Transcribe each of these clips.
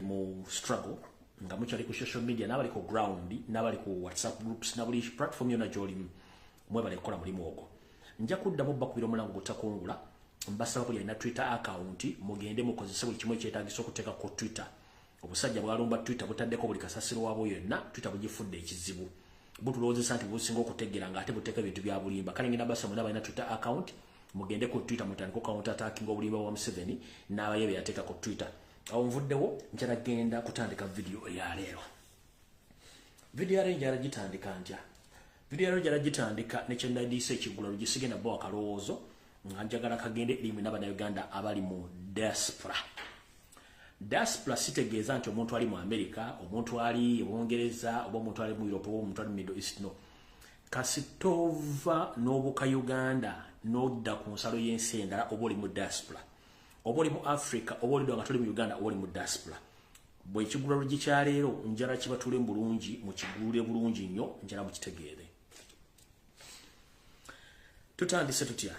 mu struggle nga mukyali ku social media n'abali ku ground n'abali ku WhatsApp groups n'abuli platform yonna gy'olimu mwebale kukola mulimu ogwo. Nja kuddamu bakubira omulango gutakungula mbasaba buli alina Twitter account mugende mukozese buli kimu ekyetaagisa okuteeka ku Twitter. Obusajja bwalumba Twitter butaddeko buli kasasiro waabo yonna Twitter bugifudde ekizibu. Butulowoozesa nti businga okutegeera ng'ate buteeka ebintu bya bulimba. Kale ngenda basaba muna balina Twitter account mugende ku Twitter mutandika counter attacking obulimba bwa Museveni n'abayebe yateeka ku Twitter. Awo nvuddewo njala genda kutandika video ya leero. Video ya leero njala gitandika ntya. Video ya leero njala gitandika ne kye nadiise ekigula lugisige na bo akalowoozo nga njagala kagende limwe n'Abannayuganda abali mu diaspora. Diaspora sitegeeza nti omuntu ali mu America, omuntu ali mu Bungereza, oba omuntu ali mu Europe, oba omuntu ali mu Middle East. No. Kasitova n'obuka Uganda n'odda ku nsalo y'ensi endala oba oli mu diaspora. Oba oli mu Africa, oba oli nga tuli mu Uganda, oba oli mu diaspora. Bwe ekigula luggi kya leero njala kibatule bulungi, mukigulire bulungi nnyo, njala mukitegeere. Tutandise tutya.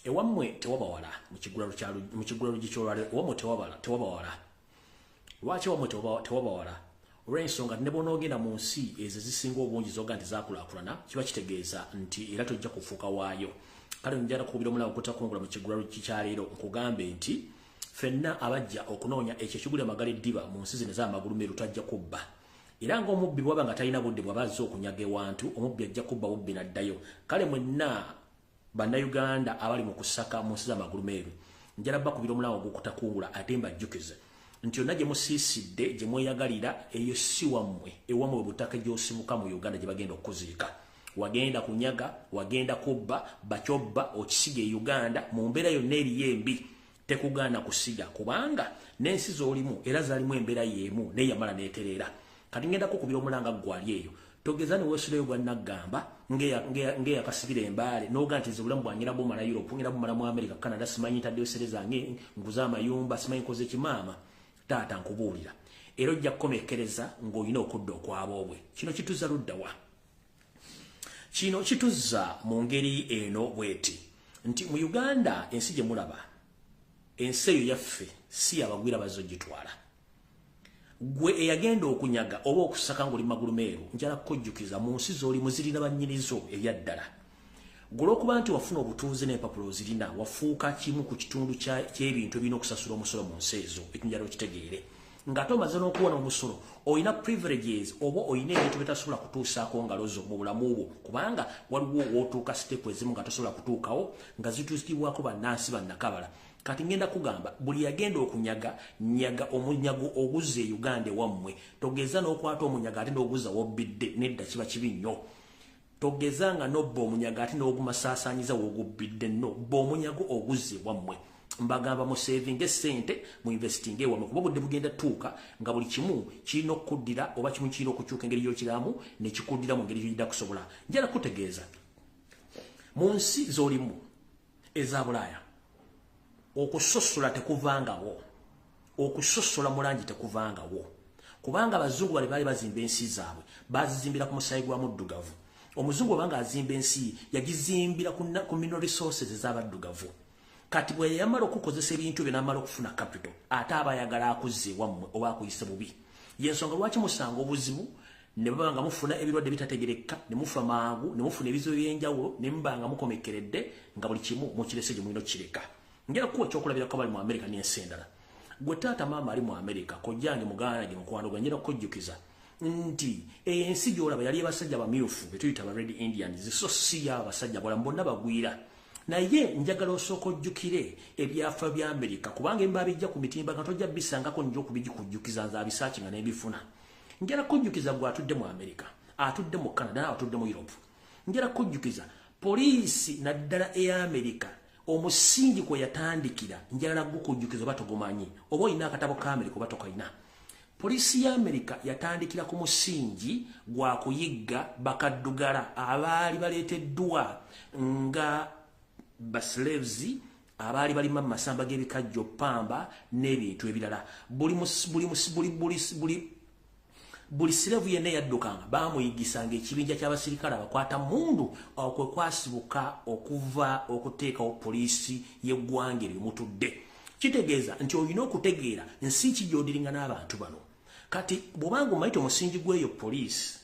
Ewammwe tewabawala mu kigula luggi ky'olwaleero, ewammwe tewabawala. Lwaki ewammwe tewabawala? Olw'ensonga ne bw'onoogenda mu nsi ezo ezisinga obungi zoga nti zaakulaakulana, kiba kitegeeza nti era tojja kufuuka waayo. Kale njala kukubira omulango kutakungula mu kigula luggi kya leero nkugambe nti ffenna abajja okunoonya ekyo ekigula amagala eddiba mu nsi zino ez'amagulu meeru tajja kubba. Era ng'omubbi bw'aba nga talina budde bw'aba azze okunyaga ewantu, omubbi ajja kubba bubbi n'addayo. Kale mwenna Bannayuganda abali mu kusaka mu nsi z'amagulu meeru njala bakubira omulango gw'okutakungula ate mbajjukize nti yonna gye musiisidde gye mweyagalira eyo si wammwe, ewammwe bwe butaka gy'osibuka mu Uganda gye bagenda okuziika. Wagenda kunyaga, wagenda kubba, bakyobba okisiga e Uganda mu mbeera yonna eriyo embi tekugaana kusiga kubanga n'ensi z'olimu era zaalimu embeera y'emu n'eyamala n'etereera. Kati ngenda kukubira omulanga gwali eyo. Togeza ne weesuleyo gwa naggamba ng'eyakasibira embaale n'oga nti obulamu bwangira bumala Europe, ngira bumala mu America, Canada, simanyi ntaddeyo sere zange nguza amayumba, simanyi nkoze kimaama. Taata nkubuulira. Era ojja kukomekereza ng'olina okudda okw'aboobwe. Kino kituzza ludda wa? Kino kituzza mu ngeri eno bweti nti mu Uganda ensi gye mulaba, ensi eyo yaffe si abagwira bazogitwala. Gwe eyagenda okunyaga oba okusaka ng'oli magulu meeru njala kukujjukiza mu nsi z'olimu zirina bannyinizo ebyaddala. Gwe olw'okuba nti wafuna obutuuze n'empapula ozirina wafuuka kimu ku kitundu ky'ebintu ebirina okusasula omusolo mu nsi ezo, ekinjala okitegeere. Ng'ate omaze n'okuwona omusolo olina privileges oba olina ebintu bitasobola kutuusaako ngalo zo mu bulamu bwo kubanga waliwo wootuuka siteepu ezimu nga tosobola kutuukawo nga zituusibwako bannansi bannakabala. Kati ngenda kugamba buli yagenda okunyaga nyaga omunyago oguzza e Uganda wammwe. Togeza n'okwata omunyaga ate n'oguzza wobbidde nedda kiba kibi nnyo. Togeza nga nobba omunyaga ate n'ogumasaasaanyiza wogubbidde nno bba omunyago oguzza wammwe. Mbagamba mu saving essente mu investing ewammwe kuba budde bugenda tuuka nga buli kimu kirina okuddira oba kimu kirina okukyuka engeri gy'okiramu ne kikuddira mu ngeri gy'ojja kusobola. Njala kutegeeza mu nsi z'olimu eza Bulaaya okusosola tekuvangawo, okusosola mu langi tekuvangawo kubanga abazungu baali bazimba ensi zaabwe bazizimbira ku musaayi gwa muddugavu. Omuzungu obanga azimba ensi yagizimbira ku mineral resources ez'abaddugavu. Kati bwe yamala okukozesa ebintu bye n'amala okufuna capital ate aba ayagala akuzze wammwe oba akuyise bubi. Y'ensonga lwaki musanga obuzibu ne baba nga mufuna ebirwadde bitategerekka, ne mufa mangu, ne mufuna ebizibu by'enjawulo, ne muba nga mukomekeredde nga buli kimu mukirese gye mulina okukireka. Ngera kuwa ekyokulabirako abali mu America n'ensi endala. Gwe taata maama ali mu America, kojjange muganda gye mukwano gwe njera kukujjukiza nti ensi gy'olaba yali abasajja bamyufu be tuyita ba Red Indians, so si y'abasajja balamu bonna bagwira. Naye njagala osooka ojjukire ebyafa bya America kubanga emba bijja ku mitimba nga tojja bisangako njo okubijjukujjukiza nza bisaaki nga n'ebifuna. Njala kujjukiza gwe atudde mu America, atudde mu Canada, atudde mu Europe. Njala kujjukiza poliisi naddala ey'America omusingi kwe yatandikira njala gukujjukiza oba togumanyi oba olina akatabo ka America oba tokalina. Poliisi ya America yatandikira ku musingi gwa kuyigga bakaddugala abaali baleeteddwa nga baslaves abaali balima mu masamba g'ebikajjo pamba n'ebintu ebirala. Buli sirevu yenna yaddukanga baamuyigisanga ekibinja ky'abasirikale abakwata mundu okwe kwasibuka okuva okuteekawo poliisi y'eggwanga eryo mutudde. kitegeeza nti olina okutegeera nsi ki gy'odiringa n'abantu bano. Kati bw'obanga omayita omusingi gw'eyo poliisi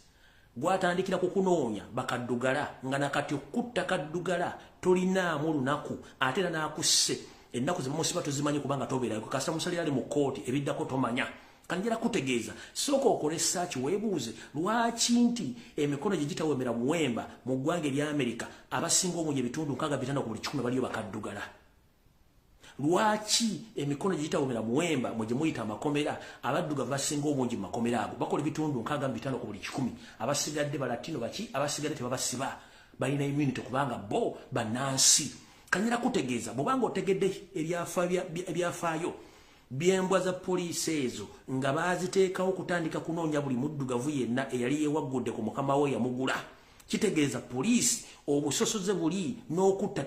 gwatandikira ku kunoonya bakaddugala nga nakati okutta kaddugala tolinaamu lunaku ate era n'akusse ennaku zimusiba tozimanyi kubanga tobeerayo kasita musalira ali mu kooti ebiddako tomanya. Kanjira kutegeeza sooka okole search weebuuze lwaki nti emikono gye gitawemera muwemba mu ggwanga erya Amerika abasinga obungi ebitundu 65 ku buli 10 baliyo bakaddugala. Lwaki emikono gye gitawemera muwemba mu gye muyita amakomera abaddugavu basinga obungi mu makomera ago bakola ebitundu 65 ku buli 10 abasigadde balatino baki abasigadde tebabasiba balina immunity kubanga bo bannansi. Kanjira kutegeeza bw'obanga otegedde ebyafaayo byembwa za poliisi ezo nga baaziteekawo kutandika kunoonya buli muddugavu yenna eyali yeewagudde ku mukama we yamugula. Kitegeeza poliisi obusosoze buli n'okutta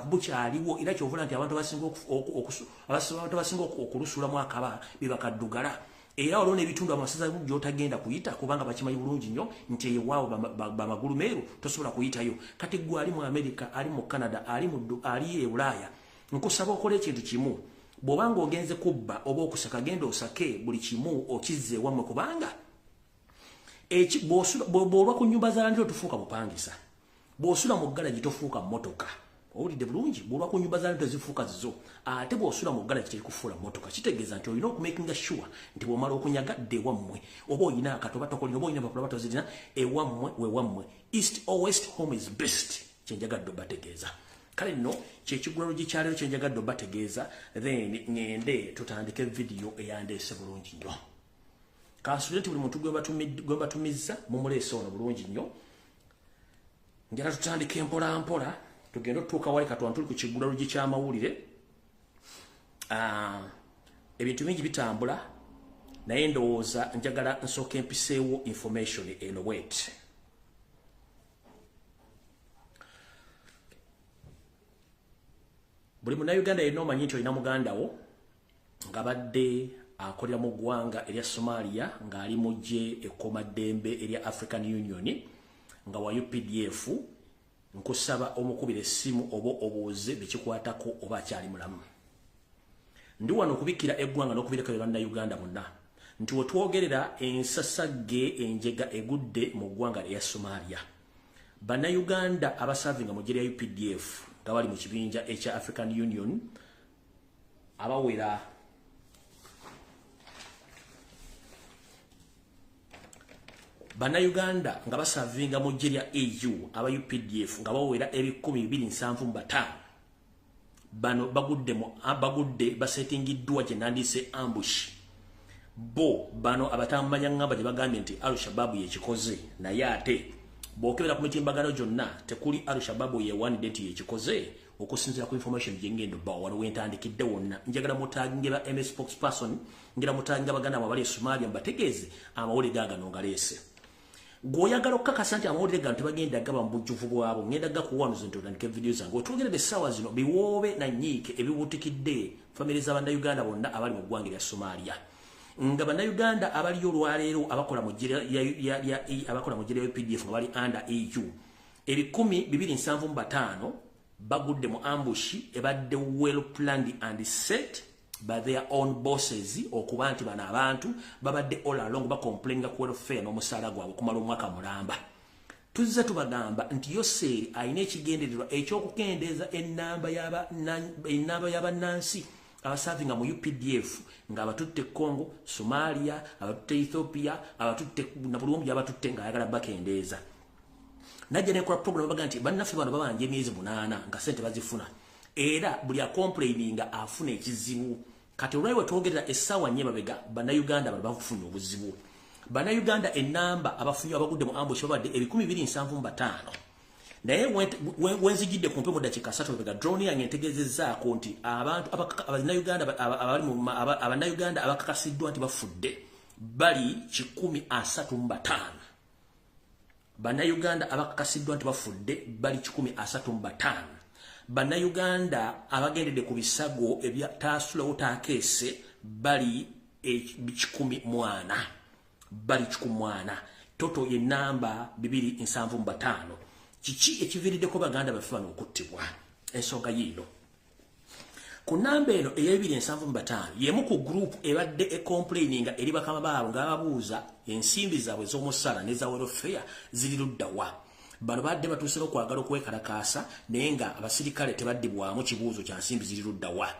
bukyaliwo era kyovula nti abantu abasinga okulusulamu akaba bibakaddugala. Era olwo n'ebitundu amasaza gy'otagenda kuyita kubanga bakimanyi bulungi nnyo nti eyewaabo bamagulu meeru tosobola kuyitayo. Kati gwe ali mu Amerika, ali mu Canada, ali e Bulaaya, nkusaba okole ekintu kimu. Bw'obanga ogenze kubba oba okusaka genda osake buli kimu okizze ewammwe kubanga bw'olwa ku nnyumba z'alandiiro tofuuka bupangisa. Bw'osula mu ggalagi tofuuka mmotoka. Owulidde bulungi? Bw'olwa ku nnyumba z'alandiiro tezifuuka zizo. Ate bw'osula mu ggalagi terikufuula mmotoka. Kitegeeza nti olina okumakinga sure nti bw'omala okunyaga dde ewammwe oba olina akatoba tokolina oba olina empapula batozirina ewammwe wewammwe. East or West home is best. Kyenjagadde obategeeza. Kale nno kyekigulalo gikyalero kyenjagadde obategeeza then ngende tutandike video eyandeese bulungi nnyo. Kansule nti buli muntu gwe batumizza mumuleese ono bulungi nnyo. Njala tutandike mpola mpola tugenda otutuuka wali katwana tuli ku kigulalo gikyamawulire. Ebintu bingi bitambula naye ndowooza njagala nsooka empiseewo information eno wet. Buli munnayuganda yenna omanyi nti olina muganda wo nga badde akolera mu ggwanga erya Somalia ng'ali mu ggye ekkomaddembe erya African Union nga wa UPDF. Nkusaba omukubira essimu oba obuuze bikikwatako oba akyali mulamu. Ndi wano okubikkira eggwanga n'okubireka bannayuganda bonna nti wetwogerera ensasagge enjega egudde mu ggwanga erya Somalia. Bannayuganda abasavinga mu ggye lya UPDF nga bali mu kibinja ekya African Union abawera Bannayuganda nga basavinga mu ggye lya AU aba UPDF nga bawera 275 bano bagudde basetingiddwa gye nandise ambush. Bo bano abatamanya ngamba gye bagambye nti Al-Shabaab yekikoze naye ate bw'okebera ku mitimbagano gyonna tekuli Al-Shabaab yewanidde nti yekikoze okusinziira ku information gye ngendo bawo waliwo entandikidde wonna. Njagala mutaginge ba MS spokesperson ngira mutaginga baganda abali e Somalia mbategeeze amawulire gagano ngaleese. Goyagala okukakasa nti amawulire gano tebagenda gaba mu bujjuvu bwabo ngenda gakuwanuza nti otandike video zange otwogerere essaawa zino biwoobe na nyiike ebibuutikidde famire z'Abannayuganda bonna abali mu ggwanga lya Somalia. Nga Bannayuganda abaliyo olwaleero abakola mu ggye lya UPDF nga bali under AU 275 bagudde mu ambushi ebadde well planned and set by their own bosses okuba nti bano abantu babadde all along bakomplaininga ku welfare n'omusaala gwabwe okumala omwaka mulamba. Tuzze tubagamba nti Yoseri alina ekigendererwa ekyokukendeeza ennamba y'abannansi abasavinga mu UPDF nga abatutte Congo, Somalia, abatutte Ethiopia, abatutte na bulungi abatutte ng'ayagala bakendeeza. Najja nekola program baga nti bannaffe bano babanja emyezi 8 nga sente bazifuna. Era buli acomplaininga afuna ekizibu. Kati olwaiwe twogerera essaawa nnyo mabega Bannayuganda bano bafunye obuzibu. Bannayuganda ennamba abafunye abagudde mu ambush babadde 275. Naye wenzijidde kumpe mu dakika 3 mabega drone yange ntegeezezzaako nti abantu Abannayuganda abakakasiddwa nti bafudde bali 135. Bannayuganda abakakasiddwa nti bafudde bali 135. Bannayuganda abagendedde ku bisago ebya Taasula Otaakese bali 140. Bali 140. Toto ye namba 275. Kiki ekiviiriddeko baganda baffe bano okuttibwa? Ensonga yiino. ku namba eno eya275 yemu ku group ebadde complaininga eri bakama baabo ng'ababuuza ensimbi zaabwe z'omusala ne za welfare ziri luddawa. Bano badde batuusira okwagala okwekalakaasa naye nga abasirikale tebaddibwamu kibuuzo kya nsimbi ziri luddawa.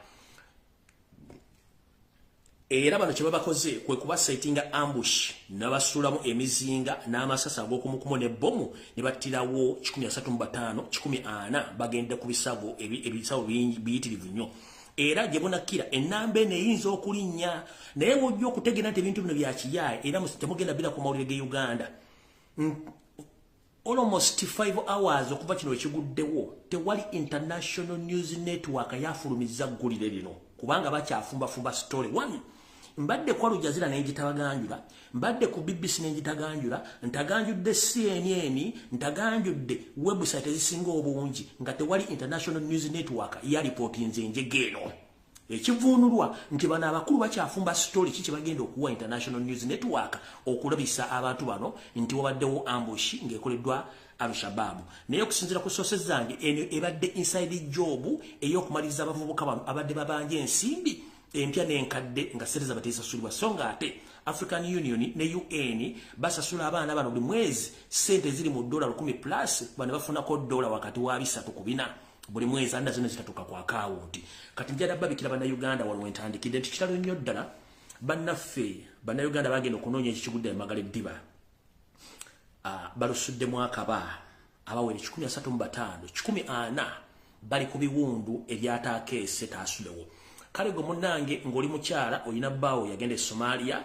Era bano kye babakoze kwe kubasaitinga ambush n'abasuulamu emizinga n'amasasi ag'okumukumu n'ebbomu ne battirawo 135 140 bagenda ku bisago ebisago biyitirivu nnyo. Era gye bunakira ennamba eno eyinza okulinnya naye wojja okutegeera nti ebintu bino bya kiyaaye era temugenda bira ku mawulire ge Uganda. Almost 5 hours okuva kino ekiguddewo tewali international news network yafulumiza ggulire lino kubanga bakyafumba story one. Mbadde kwa Lujjazira n'engitabaganjula, mbadde ku BBC n'engitaganjula, ntaganjudde CNN, ntaganjudde website ezisinga obungi nga tewali international news network ya reportinze njegeno. Ekivuunulwa nti bano abakulu bakyafumba story kiki bagenda okuwa international news network okulabisa abantu bano nti wabaddewo ambush ng'ekoleddwa Al-Shabaab. Naye okusinziira ku sources zange eno ebadde inside job ey'okumaliriza abavubuka bano abadde babanja ensimbi empya n'enkadde nga sente zaabwe tezisasulibwa so nga ate African Union ne UN basasula abaana bano buli mwezi sente ziri mu $10 plus bano bafunako $3 wakati wa 3-4 buli mwezi anda zino zitatuka kwa akawunti. Kati njala babikira bana Uganda waliwo entandikidde nti kitalo nnyo ddala bannaffe bana Uganda bagenda okunoonya ekikigudde emagala eddiba. Balusuddemu akaba abawere 135 140 bali ku biwundu ebyataakeese taasulewo. Kale gwe munnange ng'oli mukyala oyina bbaawo yagenda e Somalia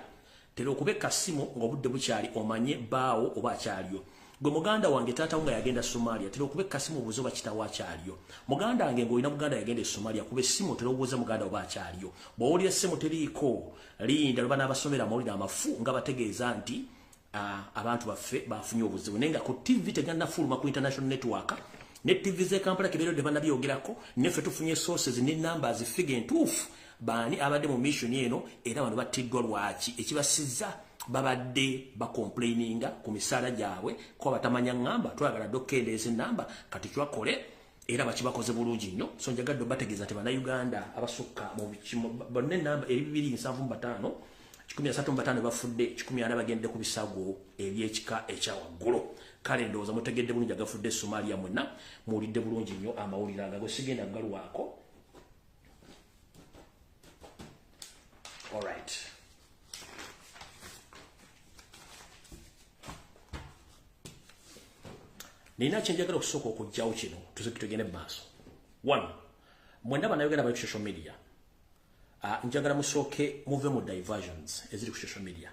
tera okubeka ssimu ng'obudde bukyali omanye bbaawo oba akyaliyo. Gwe muganda wange taata nga yagenda Somalia tera okubeka ssimu obuuza oba kitawo akyaliyo. Muganda wange ng'olina muganda yagenda e Somalia kube essimu tera obuuza muganda oba akyaliyo. Bw'owulira essimu teriiko linda luba n'abasomera amawulire amafu nga bategeeza nti abantu baffe bafunye obuzibu naye nga ku TV tegenda fuluma ku international network ne TV ze Kampala kibero de bana byogerako ne ffe tufunye sources ne numbers figure entuufu baani abadde mu mission eno era bano battiddwa lwaki ekibasiza babadde complaininga ku misaala gyabwe ko batamanya ngamba twagala dokendeze namba kati twakole era bakibakoze bulungi nnyo so njagadde bategeeza bana Uganda abasukka mu bonne namba 275 135 bafudde 140 bagende ku bisago ebyekika ekyawaggulu. Kale ndowooza mutegedde bulungi agafudde Somalia mwenna muwulidde bulungi nnyo amawulire agago sigenda galwako. Alright. Nina kyenjagala okusooka okujjawo kino tugende maaso. 1. Mwenda bannayuganda bali ku social media. Njagala musooke muve mu diversions eziri ku social media.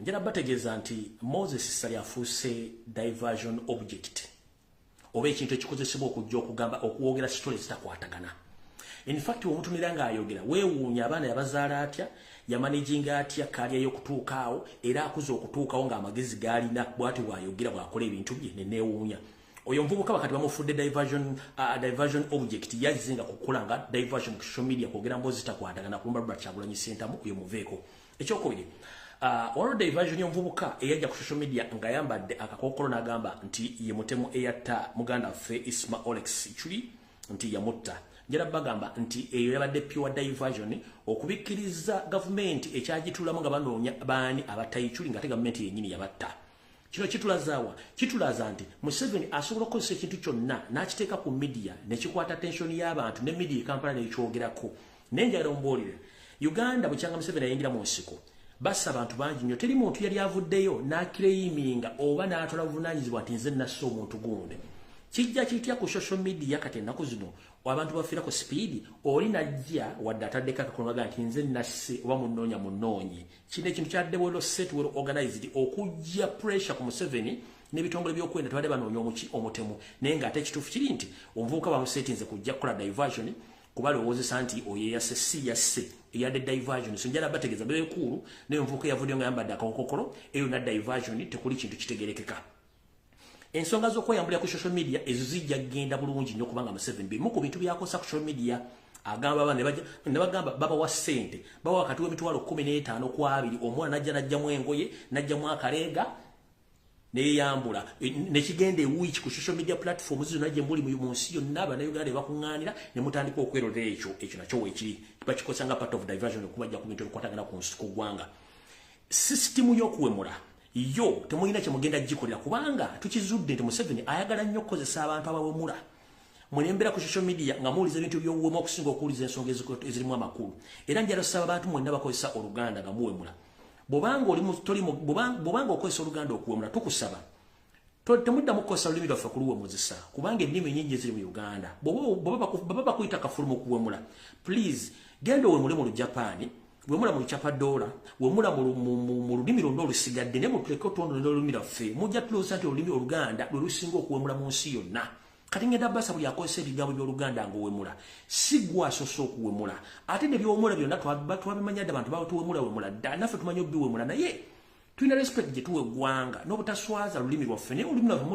Njala bategeeza nti Moses Sali afuuse diversion object oba ekintu ekikozesebwa okujja okugamba okuwogera story zitakwatagana. In fact omutunira nga ayogera weewuunya abaana yabazaala atya yamanaginga atya kaalya y'okutuukaawo era akuza okutuukawo ng'amagezi gaalina bw'ati bw'ayogera bw'akola ebintu bye ne neewuunya. Oyo mvubuka bakati bamufudde diversion object yazinga kukola nga diversion ku social media kwogera mboozi zitakwatagana kulumba Robert Kyagulanyi Ssentamu oyo muveeko. Ekyokubiri waliwo diversion y'omuvubuka eyajja ku social media nga yambadde akakookolo n'agamba nti ye mutemu eyatta muganda waffe Isma Olex Chuli nti yamutta. Njala bagamba nti eyo yabadde pure diversion okubikkiriza gavumenti ekyagituulamu nga banoonya baani abattayichuli ng'ate gavumenti yennyini yabatta. Kino kitulazaawa kitulaza nti Museveni asobola okukozesa ekintu kyonna n'akiteeka ku media ne kikwata attention y'abantu ne media Kampala n'ekyogerako. Naye njagala ombuulire Uganda bukyanga Museveni ayingira mu nsiko bassa abantu bangi nnyo teri muntu yali avuddeyo n'akireyiminga oba n'atola buvunaanyizibwa nti nze nasse omuntu gundi. Kijja kitya ku social media kati ennaku zino abantu bafiira ku speed oli najja wadde ataddeko akakolongaga nti nze nasse oba munoonya munoonyi. Kino ekintu kyadde well set well organized okujja pressure ku Museveni n'ebitongole by'okwenda tebadde banoonya omutemu naye ng'ate ekituufu kiri nti omuvubuka bamusetinze kujja kukola diversion kuba lowoozesa nti oyo yasse si yasse eyadde diversion. So njala bategeeza bebeekulu naye omuvubuka yavuddeyo nga yambadde akakokolo eyo na diversion tekuli kintu kitegerekeka. Ensonga z'okweyambulira ku social media ezo zijja genda bulungi nnyo kubanga Museveni bimu ku bintu byakosa ku social media agamba ne bagamba babawa ssente bawa wakati w'emitwalo 15 ku 2 omwana najjamu engoye najjamu akaleega neyambula nekigende wiki ku social media platforms zino je mbuli mu nsi yonna Uganda bakunganira ne mutandika okwerolera ekyo nakyo wekiri bakikosanga part of diversion okubajja ku bintu bikwatagana ku gwanga system y'okuwemula yo temuyina kye mugenda gikolera kubanga tukizudde nti Museveni ayagala nnyo okukozesa abantu abawemula mulembera ku social media nga muwuliza ebintu by'obuwemu okusinga okuwuliza ensonga ezirimu amakulu era njala kusaba abantu mwenna bakozesa Oluganda nga muwemula bobanga okozesa Oluganda okuwemula tukusaba temudda mukozesa olulimi lwaffe kuluwemuzisa kubanga ennimi nnyingi eziri mu Uganda baba bakuyita kafulumu okuwemula please genda owemule mu Lujapani wemula mu Chapadola wemula mu lulimi lwonna olusigadde ne mutuleke otwondolera olulimi lwaffe mujja tulowooza nti olulimi Oluganda lwe lusinga okuwemula mu nsi yonna kati ngenda basa buli akozesa ebigambo by'Oluganda ng'owemula si gwe asoose okuwemula ate ne by'owemula byonna twabimanya dda abantu tuwemula dda naffe tumanyi obiwemula naye tulina respect gye tuwa eggwanga n'obutaswaza lulimi lwaffe naye olulimi lwaffe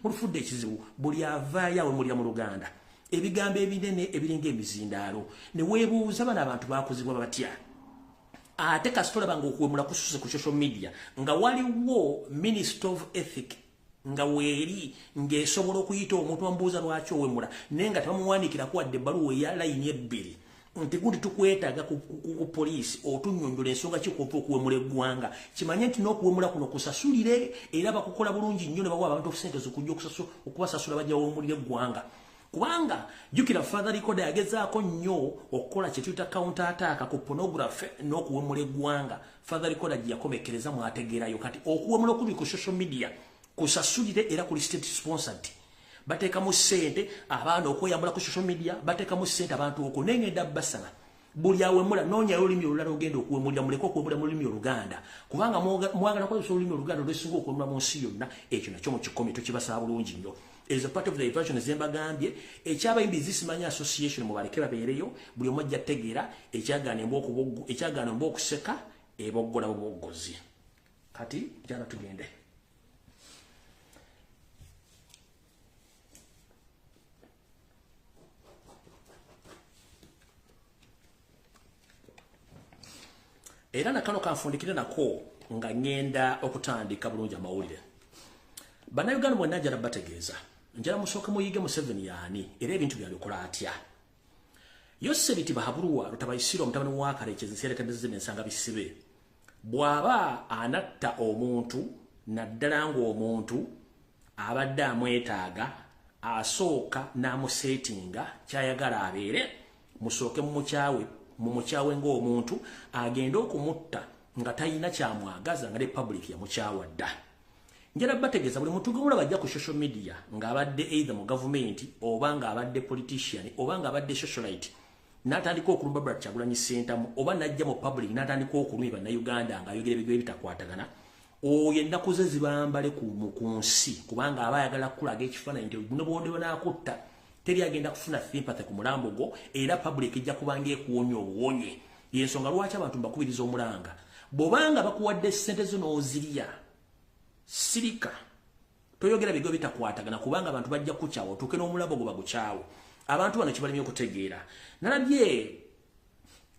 mulufudde ekizibu buli avaayo awemulira mu Luganda ebigambo ebinene ebiringa emizindaalo ne weebuuza bano abantu bakozebwa batya ate kasitola banga okuwemula kususe ku social media nga waliwo Minister of Ethics nga weeri ng'esobola okuyita omuntu ambuuza lwaki owemula naye nga tebamuwandiikira kuwadde ebbaluwa eya layini ebbiri nti gundi tukwetaaga ku poliisi otunnyonnyola ensonga kikopa okuwemula eggwanga kimanye nti n'okuwemula kuno kusasulire era bakukola bulungi nnyo ne bawa abantu sente zokujja okubasasula bajja wemulira eggwanga kubanga jukira Father Record yagezaako nnyo okukola kye tuyita counter attack ku pornography n'okuwemula eggwanga Father Record yakomekereza mwategeerayo kati okuwemula okuli ku social media kusasulire era kuli state sponsored bateka mu sente abaana okweyambula ku social media bateka mu sente abantu okwo nengenda basala buli awemula nonya olulimi olulala ogenda okuwemulira muleko okuwemulira mu lulimi Oluganda kubanga mwagala kwa olulimi Oluganda olwesinga okuwemula mu nsi yonna ekyo nakyo mu kikomi tukibasaba bulungi nnyo as a part of the diversion ezembagambye ekyabayimbi zisimanya association mubaleke babeereyo buli omu ajja tegeera ekyagaana embu okuseka eboggola boboggozi kati jana tugende era nakano kanfundikire nako nga ngenda okutandika bulungi amawulire bannayuganda mwenna njala bategeeza njala musooke muyige Museveni yaani era ebintu byabikola atya Yosebiti Bahabulwa Lutabayisiro omutabani wa Karekezi seeretedde ensanga bisibe bw'aba anatta omuntu naddala ng'omuntu abadde amwetaaga asooka n'amuseetinga kyayagala abeere musooke mu mukyawe ng'omuntu agenda okumutta nga talina kyamwagaza nga ne public yamukyawa dda njala bategeeza buli muntu gumula bajja ku social media ng'abadde either mu government oba ng'abadde politician oba ng'abadde socialite n'atandika okulumba Brad Kyagulanyi Ssentamu oba n'ajja mu public n'atandika okulumba Bannayuganda ng'ayogera ebigere bitakwatagana oyo ennaku ze zibambale ku nsi kubanga aba ayagala kulaga ekifaananyi nti buno bw'ondeba n'akutta teri agenda kufuna sympathy ku mulambo gwo era public ejja kubanga ekuwonya obuwonye yensonga lwaki abantu mbakubiriza omulanga bw'obanga bakuwadde ssente zo n'ozirya sirika toyogera bigo bitakwatagana kubanga abantu bajja kukyawa otuuke n'omulabo gwo bagukyawo abantu bano kibalimi okutegeera nalabye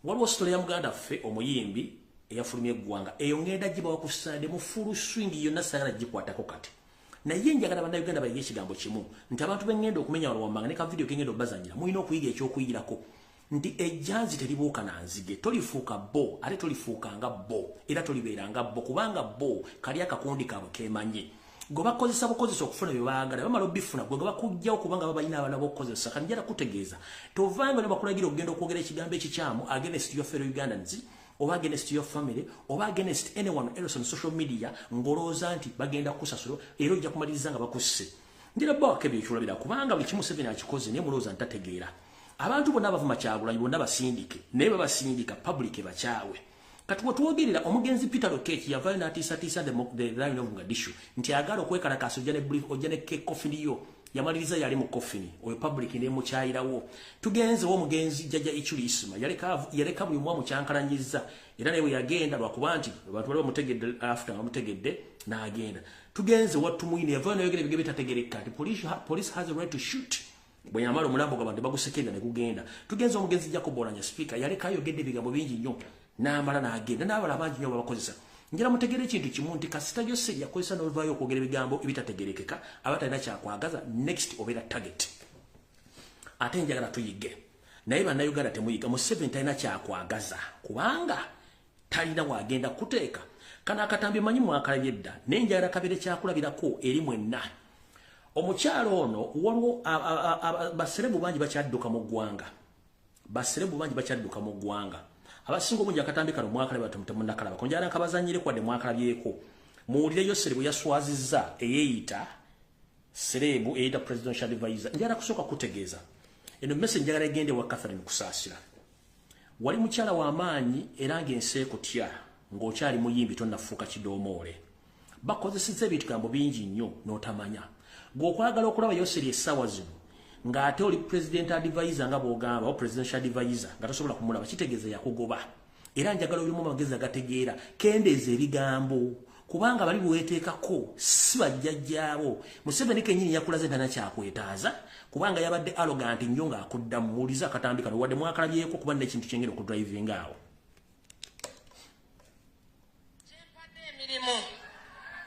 waliwo sitole ya muganda ffe omuyimbi eyafulumya eggwanga eyo ngenda gibawa ku Sunday mu full swing yonna sayala gikwatako kati naye njagala Bannayuganda bayiga ekigambo kimu nti abantu bengenda okumenya walwambanga ne ka video kengenda obazanyira mulina okuyiga ekyokuyirako nti ejjanzi teribuuka na nzige tolifuuka bo ate tolifuukanga bo era tolibeeranga bo kubanga bo kali akakundi kaabwe kemanyi gwe bakozesa bukozesa okufuna bye baagala bamala obifuna gwe nga bakugjawo kubanga babalina abaana b'okukozesa kati njala kutegeeza tovanga ne bakulagira okugenda okwogera ekigambo ekikyamu against your fellow Ugandans oba against your family oba against anyone else on social media ngolooza nti bagenda kusasula era ojja kumaliriza nga bakusse njira bawaka ebyekyolabira kubanga buli kimu Museveni akikoze naye mulowooza ntategeera abantu bonna bavuma Kyagulanyi bonna basindike naye babasindika public bakyawe kati wetwogerera omugenzi Peter Lokeki yavaayo n'atiisatiisa the line of Mogadishu nti agala okwekalakaasa ojja ne coffin yo yamaliriza yali mu coffin oyo public nemukyayirawo tugenzewo omugenzi Jjajja Ichuli Isma yaleka buli mwamu kyankalanyiza era naye yagenda lwakuba nti abantu bali bamutegedde after bamutegedde n'agenda tugenze wattumuyini yavaayo nayogera ebigere bitategereka nti police has a right to shoot bwe yamala omulambo gwabantu bagusekerera ne gugenda tugenze omugenzi Jacob Oulanyah speaker yaleka ayogedde ebigambo bingi nnyo n'amala n'agenda n'abala bangi nnyo babakozesa njira mutegere ekintu kimu nti kasita Yose yakozesa n'oluvaayo okwogera ebigambo ebitategerekeka abatalina kyakwagaza next obeera target. Ate njagala tuyige naye bannayuganda temuyiga Museveni talina kyakwagaza kubanga talina wagenda kuteeka kana akatambi manyi mwakalabye edda nenjagala kabere kyakulabirako eri mwenna. Omukyalo ono waliwo baserebu bangi bakyadduka mu ggwanga. Abasinga obungi akatambi kano mwakalabye temunakalaba konjala nkabazanyire kwadde mwakalabyeko muwulire Yose bwe yaswazizza eyeeyita serebu eyita presidential advisor. Njagala kusooka kutegeeza eno message njagala egende wa Catherine kusaasira. Wali mukyala w'amaanyi era ng'ensi ekutya ng'okyali muyimbi tonnafuuka kidoomoole. Bakozesezza ebigambo bingi nnyo n'otamanya. Gw'okwagala okulaba Yose essaawa zino ng'ate oli president advisor nga bw'ogamba o presidential advisor nga tosobola kumulaba kitegeeza yakugoba. Era njagala olimu amagezi agategeera kendeeza ebigambo kubanga bali bweteekako si bajjajjaabo. Museveni kennyini yakulaze ntana kyakwetaaza kubanga yabadde arrogant nnyo ng'akudda mmuuliza akatambi kano wadde mwakalabyeko kuba n'ekintu kyengeri okudrivinga awo.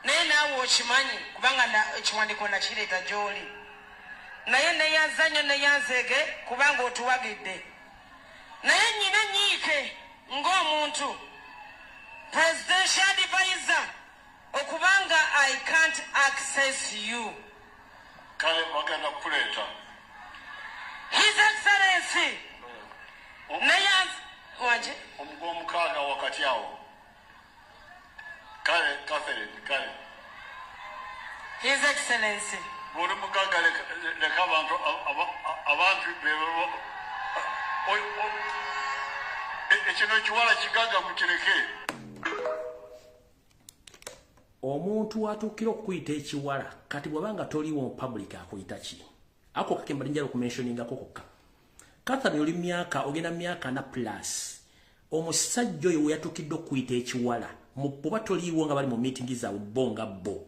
Naye naawe okimanyi kubanga ekiwandiiko nakireeta gy'oli. Naye neyanzanyo neyanzege kubanga otuwagidde. Naye nnyina nyiike ng'omuntu presidential advisor okubanga I can't access you. Kale bagenda kuleeta. His Excellency. Neyanz waje. Omukaaga wakati awo. Kale Catherine kale. His Excellency. Buli mukaaga leka abantu bebo. Ekino ekiwala kigaga mukireke. Omuntu atuukira okuyita ekiwala kati bw'abanga toliwo mu public akuyita ki? Ako kakemba njala okumentioningako kokka. Catherine oli myaka ogenda myaka na plus. Omusajja oyo we yatuukidde okuyita ekiwala bw'oba toliwo nga bali mu meeting zaabwe bonga bo.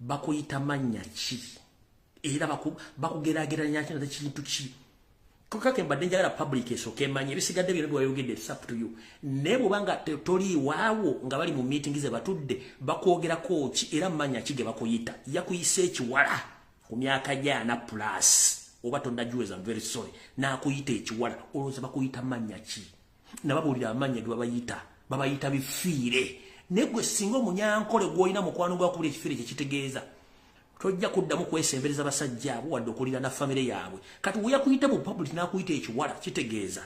Bakuyita mannya ki? Era bakugeraageranya kintu ki? Kokake mbadde njagala public esooka emanye ebisigadde byonna by'oyogedde it's up to you. Naye bw'obanga toliiwaawo nga bali mu meeting ze batudde bakwogerako ki era manya ki ge bakuyita yakuyisa ekiwala ku myaka gyana plus oba tonnagiweza very sorry n'akuyita ekiwala olowooza bakuyita manya ki? Nababuulira amanya ge babayita bifiire. Naye gwe singa omunyankole gw'olina mukwano gwakubula ekifiire kye kitegeeza tojja kuddamu kwesembereza basajja abo wadde okulira na famire yaabwe. Kati we yakuyita mu public n'akuyita ekiwala kitegeeza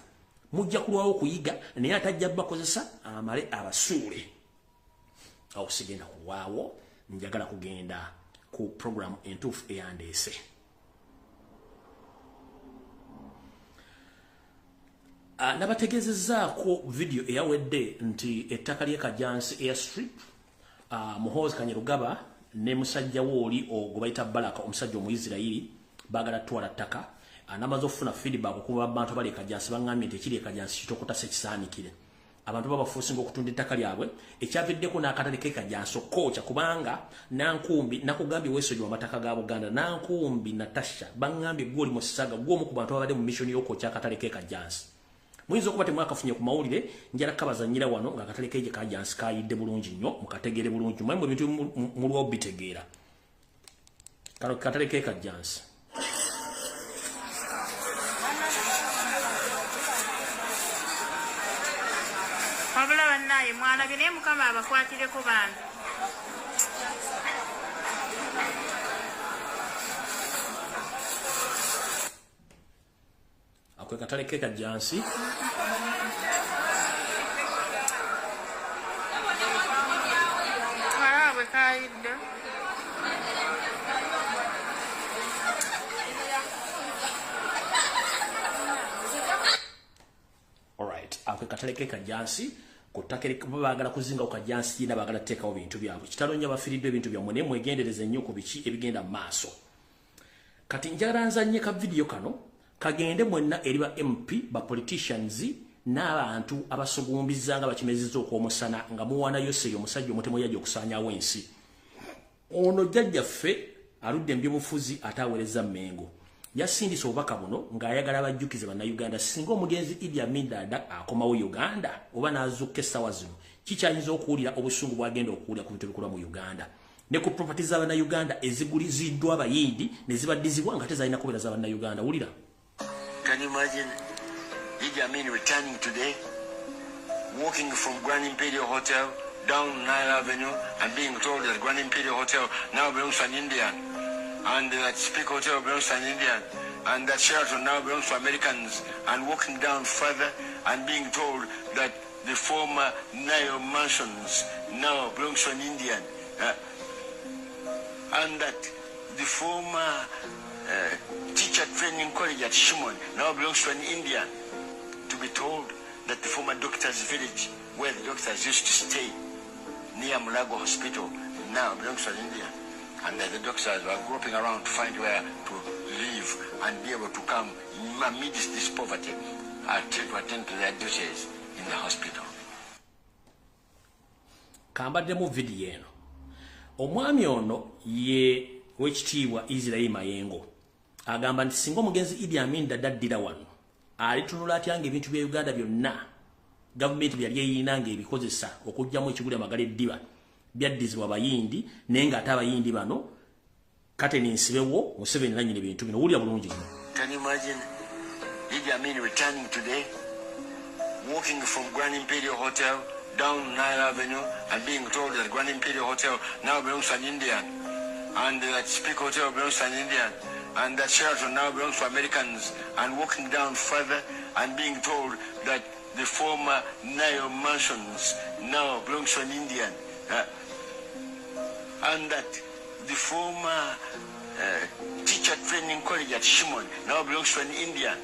mujja kulwawo kuyiga naye atajja bakozesa amale abasuule. Awo sigenda kulwawo njagala kugenda ku program entuufu eyandeese. Nabategeezezzaako video eyawedde nti ettaka ly'e Kajansi airstrip Muhoozi Kanyerugaba ne musajja wooli ogwe bayita Baraka omusajja Omuyisirayiri baagala twala ttaka. Namaze okufuna feedback okuva abantu bali e Kajansi baŋŋambye nti ekiri e Kajansi kitokota se kisaanikire. Abantu babafuusinga okutunda ettaka lyabwe ekyaviddeko n'akatale k'e Kajansi okkookya kubanga Nankumbi nakugambye weesojja amataka ga Buganda Nankumbi Natasha baŋŋambye gw'oli mu Sisaga gw'omu ku bantu abadde mu mission y'okwokya akatale k'e Kajansi. Muyinza okuba temwakafunye ku mawulire njala kabazanyira wano nga akatale k'e Kajansi kayidde bulungi nnyo mukategeere bulungi mwe bintu mulwo bitegeera. Kano katale k'e Kajansi wabula bannaye mwalabye naye Mukama abakwatireko bantu. Akwe katale k'e Kajansi Walaabwe kayidde. alright akwe katale k'e Kajansi kutakere baagala kuzinga ku Kajansi yina baagala teekawo bintu byabwe kitalonya bafiiriddwe ebintu byamwe naye mwegendereze nnyo ku biki ebigenda mu maaso. Kati njagala nzanye ka video kano kagende mwenna eri ba MP ba politicians n'abantu abasugumbiza nga bakimezizza okw'omusana nga muwana Yose omusajja omutemu yajja okusaanyaawo ensi. Ono jjajjaffe aludde mu by'obufuzi ataawereza Mmengo. yasindise obubaka buno ng'ayagala abajjukize bannayuganda singa omugenzi Idi Amin Dada akomawo Uganda oba n'azuuka essaawa zino kikyayinza okuwulira obusungu bw'agenda okuwulira ku bintu ebikolwa mu Uganda ne ku property z'abannayuganda eziguliziddwa abayindi ne zibaddizibwa nga tezalina kubeera z'abannayuganda. Wulira. Can you imagine Idi Amin returning today, walking from Grand Imperial Hotel down Nile Avenue and being told that Grand Imperial Hotel now belongs to an Indian, and that Speak Hotel belongs to an Indian, and that Sheraton now belongs to Americans, and walking down further and being told that the former Nile mansions now belongs to an Indian, and that the former teacher training college at Shimon now belongs to an Indian, to be told that the former doctor's village where the doctors used to stay near Mulago Hospital now belongs to an Indian, and that the doctors were groping around to find where to live and be able to come amidst this poverty to attend to their duties in the hospital. Kambadde mu video eno omwami ono ye wekitiibwa Israel Mayengo agamba nti singa omugenzi Idi Amin Dada addira wano alitunula atyanga ebintu bya Uganda byonna gavumenti byali eyinanga ebikozesa okujjamu ekigula amagala eddiba byaddizibwa abayindi naye ng'ate abayindi bano kate ninsibewo Museveni nannyini bintu bino. Wulira bulungi kino. Can you imagine Idi Amin returning today, walking from Grand Imperial Hotel down Nile Avenue and being told that Grand Imperial Hotel now belongs to an Indian, and that Speak Hotel belongs to an Indian, and that Sheraton now belongs to Americans, and walking down further and being told that the former Nile mansions now belongs to an Indian, and that the former teacher training college at Shimon now belongs to an Indian,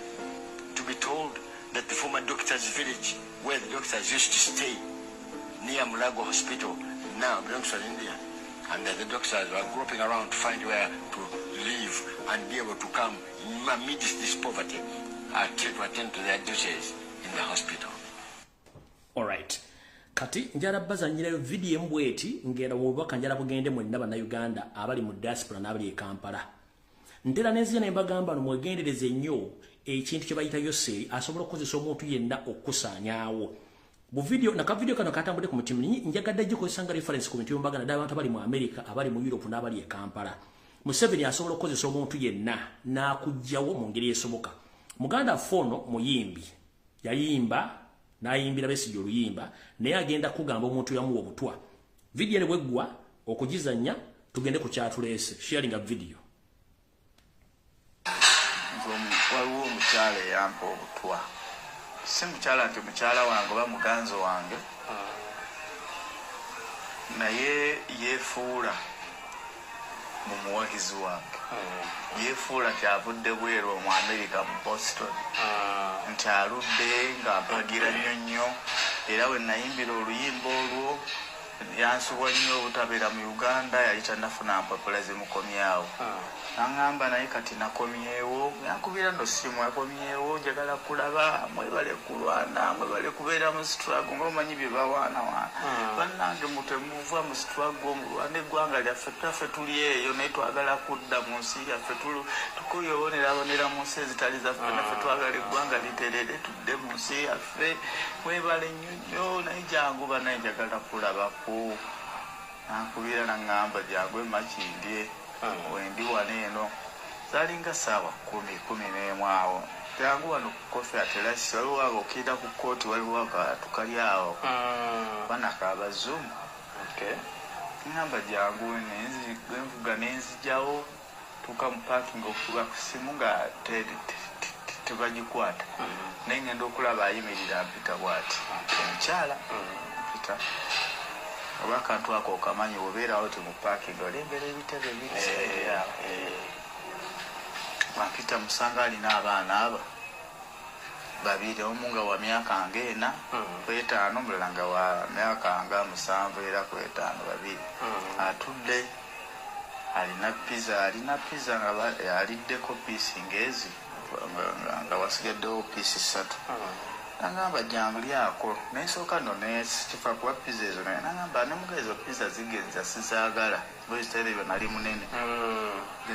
to be told that the former doctor's village where the doctors used to stay near Mulago Hospital now belongs to an Indian, and that the doctors were groping around to find where to live and be able to come amidst this poverty to attend to their duties in the hospital. All right. Kati njala bazanyirayo video mbweti ngera wobaka njala bugende mwenna bannayuganda abali mu diaspora n'abali e Kampala. Ntera nezina embagamba no mwegendereze nnyo ekintu kye bayita yose asobola okukozesa omuntu yenna okusaanyaawo. Bu video na ka video kano katambudde ku mutima njagadde gikozesa nga reference ku bintu by'embagana ddala abantu abali mu America abali mu Europe n'abali e Kampala. Museveni asobola okukozesa omuntu yenna n'akugjawo mu ngeri esoboka. Muganda Fono muyimbi yayimba nayimbira Besigye oluyimba naye agenda kugamba omuntu yamuwa obutwa. Video ne bweggwa okugizanya tugende ku kyatulese sharing a video. Waliwo omukyala eyampa obutwa, si mukyala nti mukyala wange oba muganzo wange, naye yeefuula mu muwagizi wange, yeefuula nti avudde bweru mu America mu Boston, nti aludde ng'ampagira nnyo era we nayimbira oluyimba olwo yansubwa nnyo obutabeera mu Uganda, yali tannafuna mpapula zimukomyawo. Nangamba naye kati nakomyewo, yankubira no simu yakomyewo, njagala kulaba mwebale kulwana, mwebale kubeera mu struggle ng'omanyi bye bawaana waana. Bannange mutemuva mu struggle mulwane eggwanga lyaffe taffe tuli eyo naye twagala kudda mu nsi yaffe tukuyobonera mu nsi ezitali zaffe naffe twagala eggwanga literere tudde mu nsi yaffe mwebale nnyo naye janguba naye njagala kulabako. Nankubira nangamba jangwe makindye wendi waneeno zalinga saawa 10 awo jangu wano ku kofi atelasi waliwo abo okida ku kooti waliwo tukali awo bana kabazungu. Ngamba jangu nenvuga nenzijjawo tuka mu parking okuba ku simu nga tebagikwata naye ngenda okulaba ayimirira mpita bwati omukyala mpita oba akantu ako okamanyi obeerawo ti mu parking olengera ebitebe wampita musanga alina abaana aba babiri, omu nga wa myaka nga 4 ku 5, omulala nga wa myaka nga 7 era ku 5, babiri atudde alina pizza nga aliddeko piisi ngezi nga wasigaddewo piisi 3 nangamba jambulyako nesooka no nekifa kuba pizza ezo naye nangamba nemugezo pizza zigenza sizaagala bweziterebyo nali munene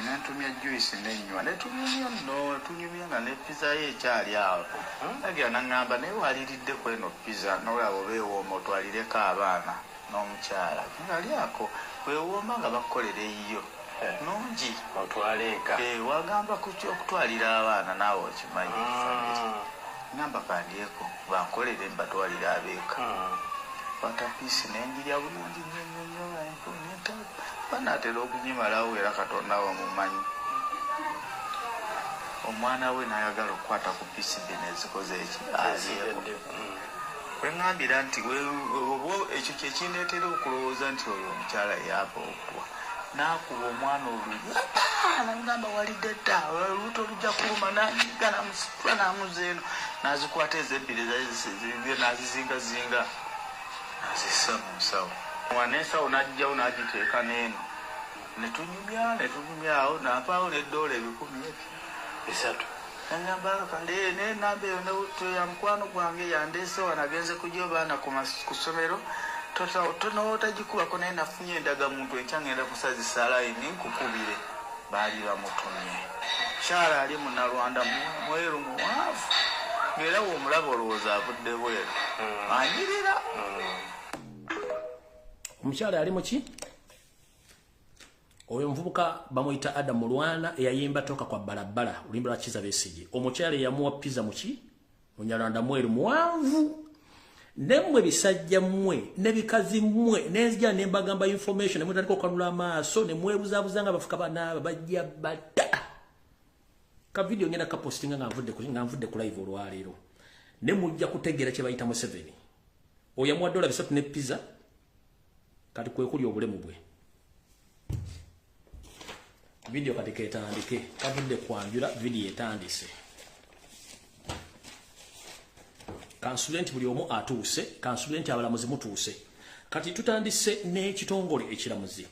nentumya juice nenywa netunyumya nno tunyumya nga ne pizza ye ekyali awo nagira nangamba naye waliridde kweno pizza nolaba obeewooma otwalireko abaana n'omukyala ngalyako weewooma nga bakukolera eyiyo nungi otwaleeka wagamba okutwalira abaana naawe okimanyi ngamba kandyeko bankolere mbatwalira abeeka kwata piisi nenjirya bulungi nnyo banaatera okunyimalawo era katonda wamumanyi omwana we nayagala okukwata ku piisi bino ezikoze ekialyeko wengambira nti ekyo kyekindeetera okulowooza nti oyo omukyala yaapa okutwa nakuba omwana oluyi nagamba walidde dda olubuto olujja kuluma nanyiga namusitula namuzeeno nazikwata ezebbiri nazizingazinga nazissa mu nsawo wanesawo najjawo nagiteeka neeno netunyumyawo napaawo neddoola 1,300 nagamba kale nenamba eyo ya mukwano gwange yandeesewa nagenze kujja baana ku ssomero tonotagikubako naye nafunye endaga muntu ekyangenda kusazisa layini nkukubire baali bamutumye kyala ali munalwanda mweru muwaavu ng'era womulaba olowooza avudde bweru anyirira omukyala yali muki oyo omuvubuka bamuyita Adam Mulwana eyayimba toka kwa balabala oluyimba lwa Kiza Besigye omukyala yamuwa pizza muki munyalwanda mweru muwanvu nemwe bisajja mmwe nebikazi mmwe nezija nembagamba information nemutandika okanula amaaso nemwebuzabuza nga bafuka banaaba bajja bata ka video ngenda ka postinga nga nvudde ku live olwaleero nemujja kutegeera kye bayita mu 7 oyamuwa $3 ne pizza kati kwe kuli obulemu bwe video kati ketandike kavudde kwanjula video etandise Kansulenti buli omu atuuse, kansulenti abalamuzi mutuuse. Kati tutandise n'ekitongole ekiramuzi.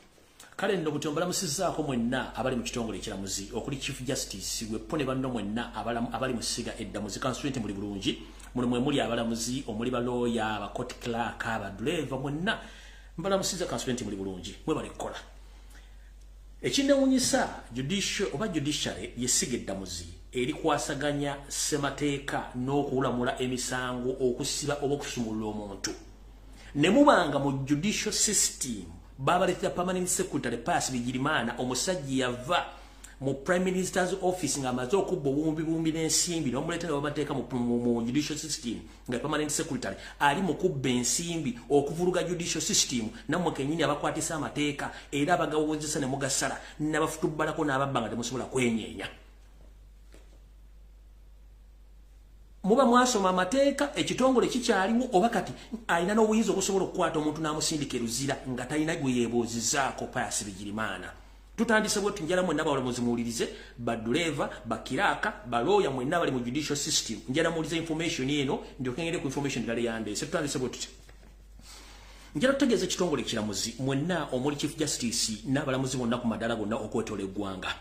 Kale nno buti mbalamusizaako mwenna abali mu kitongole ekiramuzi okuli Chief Justice wepone banno mwenna abali mu ssiga eddamuzi kansulenti muli bulungi mulimu emuli abalamuzi omuli balooya aba court clerk abadriver mwenna mbalamusiza kansulenti muli bulungi mwe bali kukola. Ekinewunyisa judiciary yessiga eddamuzi eri kwasaganya semateeka n'okulamula emisango okusiba oba okusumulula omuntu ne mubanga mu judicial system babaletera permanent secretary pass Bigirimana omusajja yava mu prime minister's office ng'amaze okubba obuwumbi n'ensimbi n'omuleetera babateeka mu judicial system nga permanent secretary ali mu kubba ensimbi okuvuluga judicial system nammwe kennyini abakwatisa amateeka era abagawozesa ne mugasala n'abafutubbalako n'ababba nga temusobola kwenyeenya. Muba mwasoma amateeka ekitongole kikyaliwo oba kati alina n'obuyinza okusobola okukwata omuntu n'amusindika eruzira nga talina gwe yeeboozizaako Pius Bigirimana. Tutandise bwetu njala mwenna bawalamuzi muwulirize baduleva bakiraaka balooya mwenna bali mu judicial system njala muwulirize information eno ndyoke ngende ku information endala yandeese tutandise bwetu njala tutegeeza ekitongole ekiramuzi mwenna omuli Chief Justice n'abalamuzi bonna ku madala gonna okwetoola eggwanga.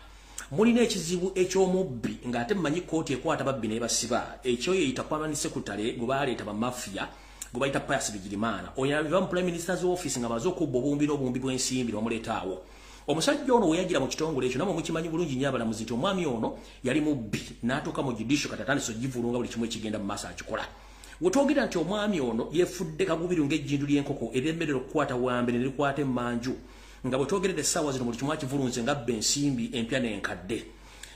Mulina ekizibu eky'omubbi ng'ate mmanyi kooti ekwata babbi ne basiba ekyo yeyita permanent secretary gwe baleeta ba mafia gwe bayita Pius Bigirimana oyo ava mu prime minister's office nga baze okubba obuwumbi n'obuwumbi bw'ensimbi bamuleetaawo. Omusajja ono weyagira mu kitongole ekyo namwe mukimanyi bulungi nnyo abalamuzi nti omwami ono yali mubbi n'atuuka mu judicial kati atandise ogivulunga buli kimu ekigenda mu maaso akikola. Wetwogera nti omwami ono yeefudde kagubiru ng'ejjindu ly'enkoko eryemmerera okukwata wambere ne likwata emmanju nga bwetwogerera essaawa zino buli kimu akivulunze nga bba ensimbi empya n'enkadde.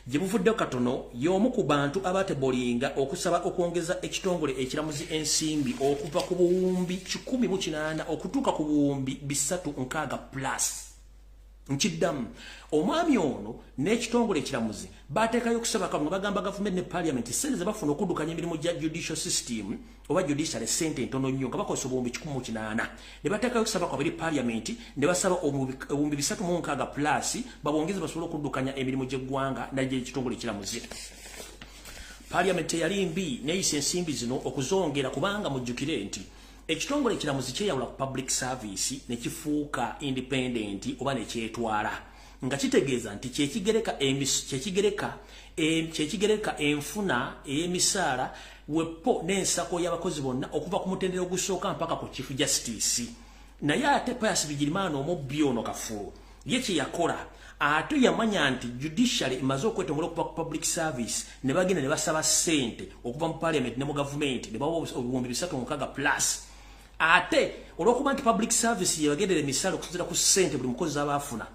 Gye buvuddeko katono y'omu ku bantu abatebolinga okusaba okwongeza ekitongole ekiramuzi ensimbi okuva ku buwumbi 180 okutuuka ku buwumbi 360 plus. Nkiddamu omwami ono n'ekitongole ekiramuzi bateekayo okusaba kamu bagamba gavumenti ne parliament sente ze bafuna okuddukanya emirimu gya judicial system oba judicial sente entono nnyo nga bakozesa obuwumbi 180 ne bateekayo okusaba kwabiri parliament ne basaba obuwumbi 360 plus babongeze basobole okuddukanya emirimu gy'eggwanga n'egy'ekitongole ekiramuzi. Parliament yali mbi n'eyisa ensimbi zino okuzongera kubanga mujjukire nti ekitongole ekiramuzi kyeyawula ku public service ne kifuuka independent oba ne kyetwala nga kitegeeza nti kyekigereka enfuna ey'emisaala wepo n'ensako y'abakozi bonna okuva ku mutendera ogusooka mpaka ku Chief Justice. Naye ate Pius Bigirimana omubbi ono Kafulu ye kye yakola ate yamanya nti judiciary imaze okwetongola okuva ku public service ne bagenda ne basaba ssente okuva mu parliament ne mu government ne bawa 360 plus. Ate olwokuba nti public service yebagendera emisaala okusinziira ku ssente buli mukozi abaafuna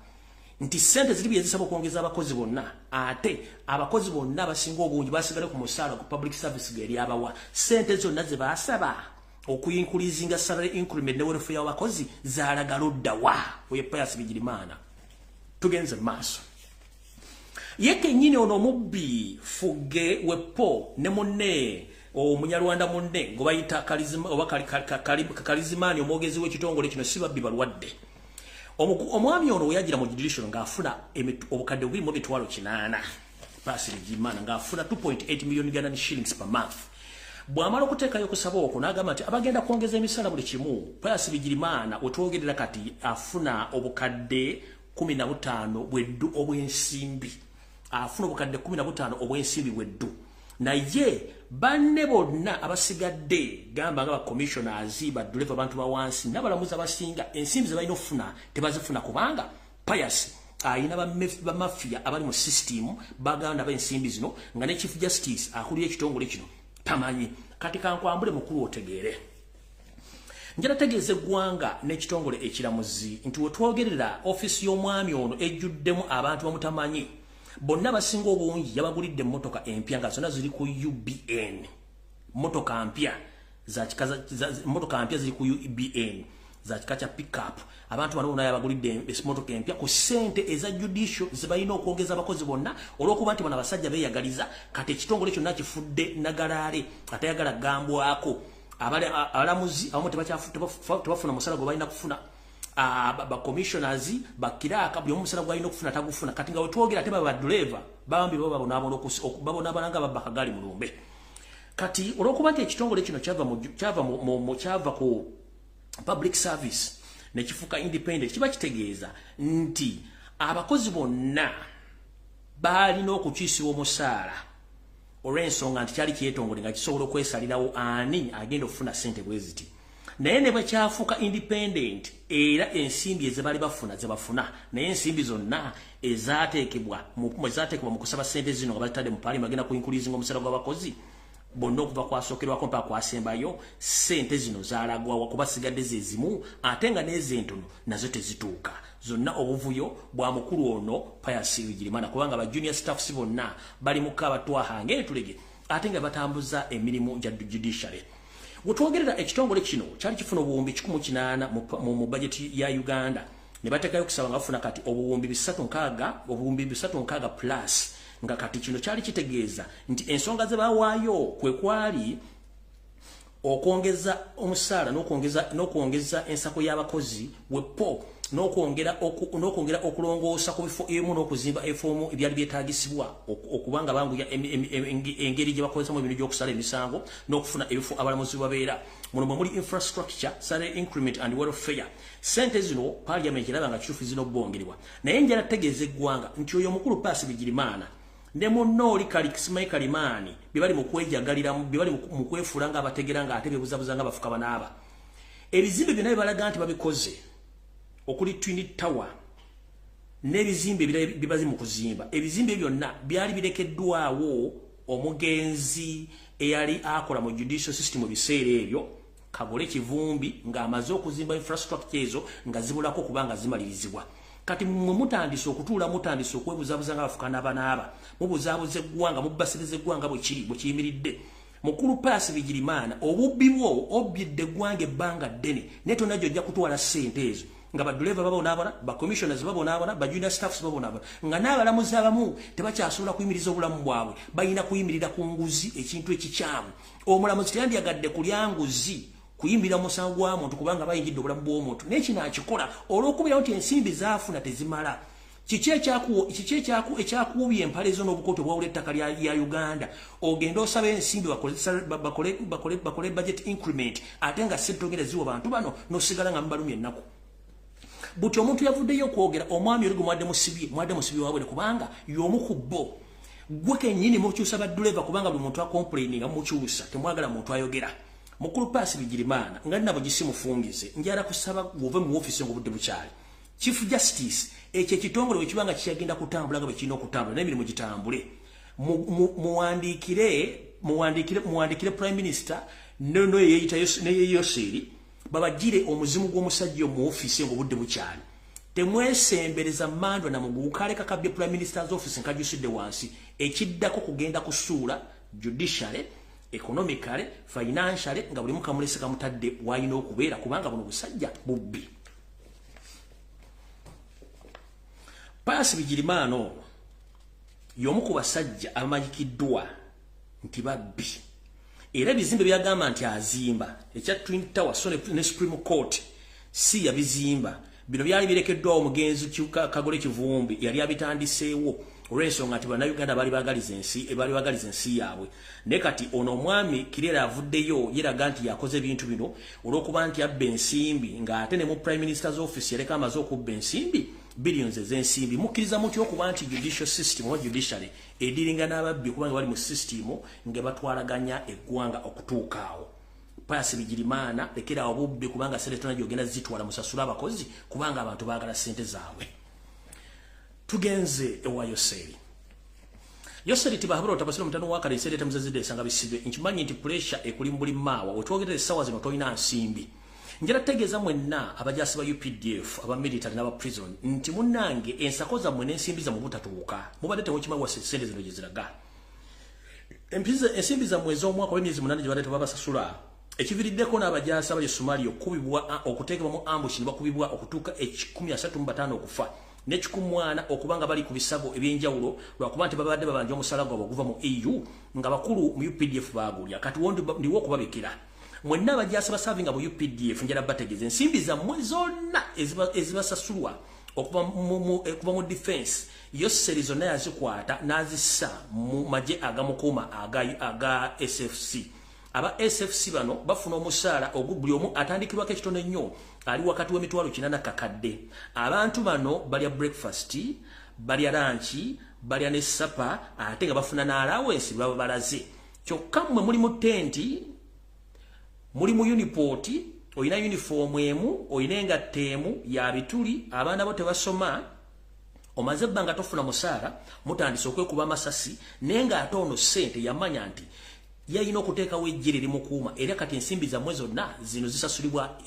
nti ssente ziri byezisaba okwongeza abakozi bonna, ate abakozi bonna abasinga obungi basigale ku musaala ku public service geri abawa ssente zonna ze baasaba okuyinkulizinga salary increment ne welfare y'abakozi zaalaga ludda wa oye Pius Bigirimana. Tugenze maaso yeke nyine ono mubbi Fuge wepo ne munne omunyarwanda munne ngo bayita Kalizima oba Kalizimani omwogezi w'ekitongole kino si babbi balwadde. Omwami ono yagira mu judicial ngafuna obukadde buli mu bitwalo 8 Pius Bigirimana ngafuna 2.8 million Ugandan shillings per month. Bwamala okuteekayo okusaba okwo n'agamba nti abagenda kwongeza emisala buli kimu. Pius Bigirimana Wetwogerela kati afuna obukadde 15 bweddu obwensimbi. Afuna obukadde 15 obwensimbi bweddu. Naye banne bonna abasigadde gamba nga ba commissioners baduleva abantu bawansi n'abalamuzi abasinga ensimbi ze balina okufuna tebazifuna kubanga Pius ayina ba mafia abali mu system baganda b'ensimbi zino nga ne Chief Justice akulira ekitongole kino tamanyi. Kati kankwambule mukulu otegeere njala tegeeze eggwanga n'ekitongole ekiramuzi nti Wetwogerera office y'omwami ono ejjuddemu abantu bamutamanyi bonna basinga obungi yabagulidde emmotoka empya nga zonna ziri ku UBN. Motoka mpya ziri ku UBN za kika kya pickup. Abantu bano bonna yabagulidde emmotoka empya ku ssente eza judicial zibalina okwongeza abakozi bonna olw'okuba nti bano abasajja beeyagaliza kati ekitongole kyonna kifudde nagalaale atayagala gambwako. Abalamuzi abamu tebafuna musala gwe balina kufuna. Ba commissioners bakiraka buli omusala gwalina okufuna tagufuna. Kati nga Wetwogerera ate babaduleva Bawambye babona abalanga babakagali mulumbe. Kati olw'okuba nti ekitongole kino kyava ku public service ne kifuka independent kiba kitegeeza nti abakozi bonna balina okukiisibwa omusaala olw'ensonga nti kyali kyetongole nga kisobola okwesalirawo ani agenda okufuna ssente bweziti. Naye ne bakyafuuka independent era ensimbi ezibali bafuna zebafuna naye ensimbi zonna ezaateekebwa mu kusaba ssente zino nga bazitadde mu paalimu agenda kuyinkulizinga omusala gw'abakozi bonna okuva kwasookerwako mpaka kwasembayo ssente zino zaalagwawa kuba sigadde ze zimu ate nga n'ezentono nazo tezituuka. Zonna obuvuyo bwa mukulu ono Pius Bigirimana kubanga ba junior staffs bonna bali mu kabatwaha ng'entulege ate nga batambuza emirimu gya judiciary. Wetwogerera ekitongole kino kyali kifuna obuwumbi 18 mu budget ya Uganda ne bateekayo okusaba nga bafuna kati obuwumbi 360 plus nga kati kino kyali kitegeeza nti ensonga ze bawaayo kwe kwali okwongeza omusaala n'okwongeza ensako y'abakozi wepo n'okwongera okulongoosa ku bifo emu n'okuzimba efoomu ebyali byetaagisibwa okubanga banguya engeri gye bakozesamu ebintu gy'okusala emisango n'okufuna ebifo abalamuzi babeera muno mwe muli infrastructure salary increment and welfare. Ssente zino parliament eraba nga kituufu zino bongerwa naye njala tegeeza eggwanga nti oyo omukulu Pius Bigirimana ne munno Kisimayi Kalimani bibali mu kwejagaliramu bibali mu kwefuula nga abategera nga ate bebuzabuza nga bafuka banaaba. Ebizimbe byonna bibalaga nti babikoze okuli Twin Tower n'ebizimbe bibazi mu kuzimba. Ebizimbe byonna byali birekeddwawo omugenzi eyali akola mu judicial system ebiseera ebyo Kagole Kivumbi ng'amaze okuzimba infrastructure ezo nga zibulako kubanga zimalirizibwa. Kati mwe mutandise okutuula mutandise okwebuzabuza nga bafuka n'abanaaba mubuzaabuza eggwanga mubasiriza eggwanga bwe kiyimiridde. Mukulu Pius Bigirimana obubbi bwo obbidde eggwanga ebbanga ddene naye tonajja ojja kutwala ssente ezo nga baduleva babonaabona ba commissioners babonaabona ba junior staffs babonaabona nga n'abalamuzi abamu tebakyasobola kuyimiriza obulamu bwabwe balina kuyimirira ku nguzi ekintu ekikyamu. Omulamuzi teyandyagadde kulya nguzi kuyimbira musango gwa muntu kubanga bayingidde obulamu bw'omuntu n'ekinaakikola olw'okubirawo nti ensimbi zaafuna tezimala. Kiki ekyakuubya empale zo n'obukoto bwawula ettaka lya Uganda ogenda osaba ensimbi bakole budget increment ate nga ssente togenda ziwa bantu bano n'osigala nga mubalumya ennaku. buti omuntu yavuddeyo okwogera omwami oli gwe mwadde musibye wabwe kubanga y'omu ku bo gwe kennyini mukyusa badduleva kubanga buli muntu akomplaininga mukyusa temwagala muntu ayogera mukulu Paasi Bigirimana nga nabo gisimufungize njala kusaba gove mu office ngobudde bukyali Chief Justice ekyo ekitongole wekibanga kiyagenda kutambula nga bekino okutambula n'emirimu gitambule muwandikire Prime Minister nono yeyita yoseri babagire omuzimu gw'omusajja mu office ngobudde bukyali temwesembereza mandwa na mugugu kale kakabye Prime Minister's office nkajuside wansi ekiddako kugenda kusuula judiciary economically financially nga buli mukamulese kamutadde wayina okubeera kubanga buno busajja bubbi Paasi Bigirimana y'omu ku basajja amanyikiddwa nti babbi era bizimbe byagamba nti azimba ekya Twin Tower so ne Supreme Court si yabizimba bino byali birekeddwa omugenzi Kagole Kivumbi yali abitandiseewo olw'ensonga nti bannayuganda bali bagaliza ensi yaabwe ne kati ono omwami Kirera avuddeyo yeraga nti yakoze ebintu bino olw'okuba nti abba ensimbi ng'ate ne mu Prime Minister's office yaleka amaze okubba ensimbi billions ez'ensimbi mukkiriza mutya okuba nti judicial system oba judiciary ediringa n'ababbi kubanga bali mu system nga batwalaganya eggwanga okutuukaawo Paasi Bigirimana lekera obubbi kubanga seletona gyogenda zitwala musasula abakozi kubanga abantu baagala sente zaabwe tugenze ewa Yoseri tibahabura otabasira mutano wakale sereta muzazide sanga bisibwe nkimanyi nti pressure ekuli mbuli maawa otwogerere sawa zino toyina nsimbi njala tegeza mwenna abajasi ba UPDF aba military n'aba prison nti munnange ensakoza mwe n'ensimbi za mu butatuuka mubadde temukimanyi sente zino gye ziraga ensimbi za mwezi omwaka w'emyezi 8 gye badde tebabasasula ekiviriddeko n'abajasi abali Somalia okuteekebwa mu ambush ne bakubibwa okutuuka 135 okufa n'ekikumwana okubanga bali ku bisago ebyenjawulo lwakuba nti babadde babanja omusala gwabwe okuva mu EU nga bakulu mu UPDF baagulya kati ndiwo okubabikira mwenna abajasi basavinga mu UPDF njala bategeze ensimbi zammwe zonna ezibasasulwa okuva mu defense Yoseri zonna yazikwata n'azissa mu magye agamukuuma aga SFC aba SFC bano bafuna omusaala ogubuli omu atandikirwako ekitono nnyo ali wakati w'emitwalo 4 kakadde abantu bano balya breakfast balya lunch balya ne supper ate nga bafuna n'allowance baba balaze kyokka mmwe muli mu tenti muli mu uniport oyina uniform emu oyina engatte emu ya bituli abaana bo tebasoma omaze ebbanga tofuna musaala mutandise okwekuba amasasi naye ng'ate ono ssente yamanya nti yayina okuteekawo ejjere limukuuma era kati ensimbi zammwe zonna zino zisasulibwa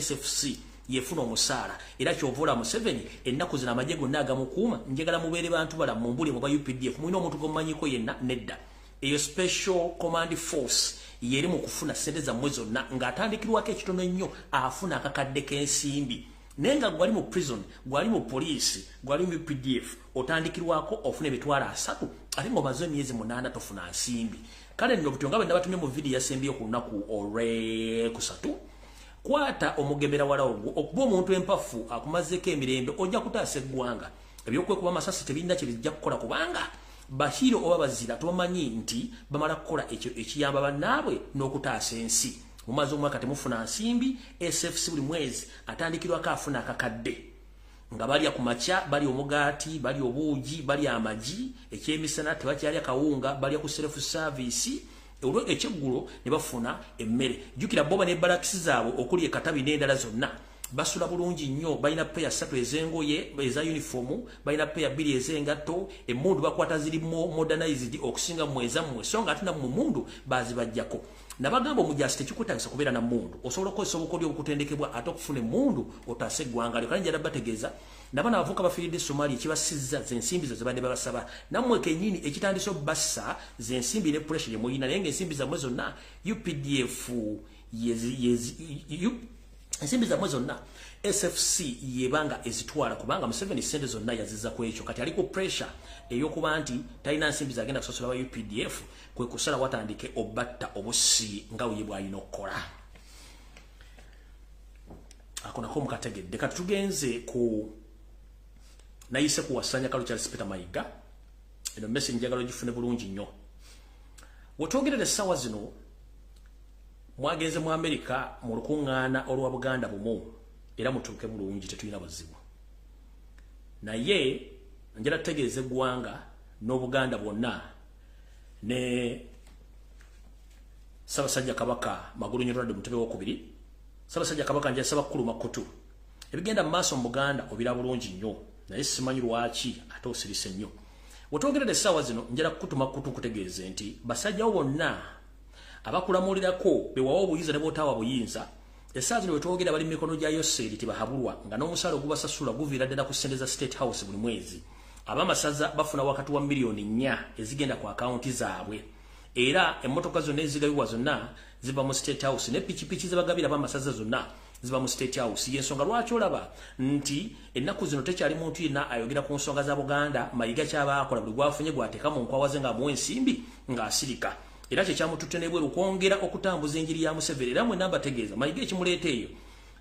SFC yefuna omusaala era kyovula Museveni ennaku zino amagye gonna agamukuuma njagala mubeere bantu bala mu mbuli mu ba UPDF mulina omuntu gomumanyiko yenna nedda eyo special command force yeri mu kufuna sente zammwe zonna ng'atandikirwako ekitono nnyo afuna akakadde k'ensimbi naye nga gwali mu prison gwali mu poliisi gwali mu UPDF otandikirwako ofuna emitwalo 3 ate ng'omaze emyezi 8 tofuna nsimbi kale nno butonga bwe nabatumye mu vidiyo yasembiyo ku lunaku olw'ekusatu kwata omugemera wala ogwo okuba omuntu empafu akumazeeko emirembe ojja kutaasa eggwanga ebyokwekuba amasasi tebirina kye bijja kukola kubanga bahiro oba bazira tubamanyi nti bamala kukola ekyo ekiyamba bannaabwe n'okutaasa ensi mumaze omwaka temufuna nsimbi SFC buli mwezi atandikirwako afuna akakadde nga balya ku makya balya omugaati balya obuugi balya amagi ekyemisana tebakyalya kawunga balya ku self service olwo ekyeggulo ne bafuna emmere jjukira boba ne balakisi zaabwe okuli ekatabi n'endala zonna basula bulungi nnyo balina peya 3 ez'engoye eza uniform balina peya 2 ez'engatto emmundu bakwata ziri modernized okusinga mweza mmwe so nga ate nammwe mundu bazibajjako nabagamba omujasi tekikutagisa kubeera na mundu osobola okukozesa obukodyo obukutendekebwa ate okufuna emmundu otaasa eggwanga lyo kale njala bategeeza nabana abavuka bafiiridde Somalia ekibasizza z'ensimbi zo zibadde babasaba nammwe kennyini ekitandise obbassa z'ensimbi ne pressure gye muyina naye ng'ensimbi zammwe zonna UPDF ensimbi zammwe zonna SFC yebanga ezitwala kubanga Museveni sente zonna yazizza ku ekyo kati ali ku pressure ey'okuba nti talina nsimbi zagenda kusasula ba UPDF kwe kusala watandike obatta obusi nga we bwalina okukola ako nako mukategedde kati tugenze ku nayise kuwasanya Kalu Charles Peter Mayiga eno message njagala gifune bulungi nnyo wetwogerera essaawa zino mwagenze mu America mu lukuŋŋaana olwa Buganda bumu era mutuuke bulungi tetulina buzibu naye njala tutegeeze eggwanga n'Obuganda bwonna ne Ssaabasajja Kabaka Magulu Nyirwadde Mutebe w'okubiri Ssaabasajja Kabaka nja saba kkulu makutu ebigenda mu maaso mu Buganda obira bulungi nnyo naye simanyi lwaki ate osirise nnyo wetwogerera essaawa zino njala kukutuma kutu kutegeeze nti basajjawo bonna abakulamulirako bewawa obuyinza ne bootawa buyinza essaawa zino wetwogera bali mu mikono gya Yoseeri tibahabulwa nga n'omusaala ogubasasula guviira ddala ku ssente za State House buli mwezi abamasaza bafuna wakati wa miliyoni 4 ezigenda ku akaunti zaabwe era emmotoka zonna ezigabibwa zonna ziva mu State House ne pikipiki zibagabira bamasaza zonna ziva mu State House yensonga lwaki olaba nti ennaku zino tekyali muntu yenna ayogera ku nsonga za Buganda mayiga kyabaakola buli gwafunye gwateeka mu nkwawaze nga amuwa ensimbi ng'asirika era kyekyamutute nebweru kwongera okutambuza enjiri ya Museveni era mwenna mbategeeza mayiga ekimuleeta eyo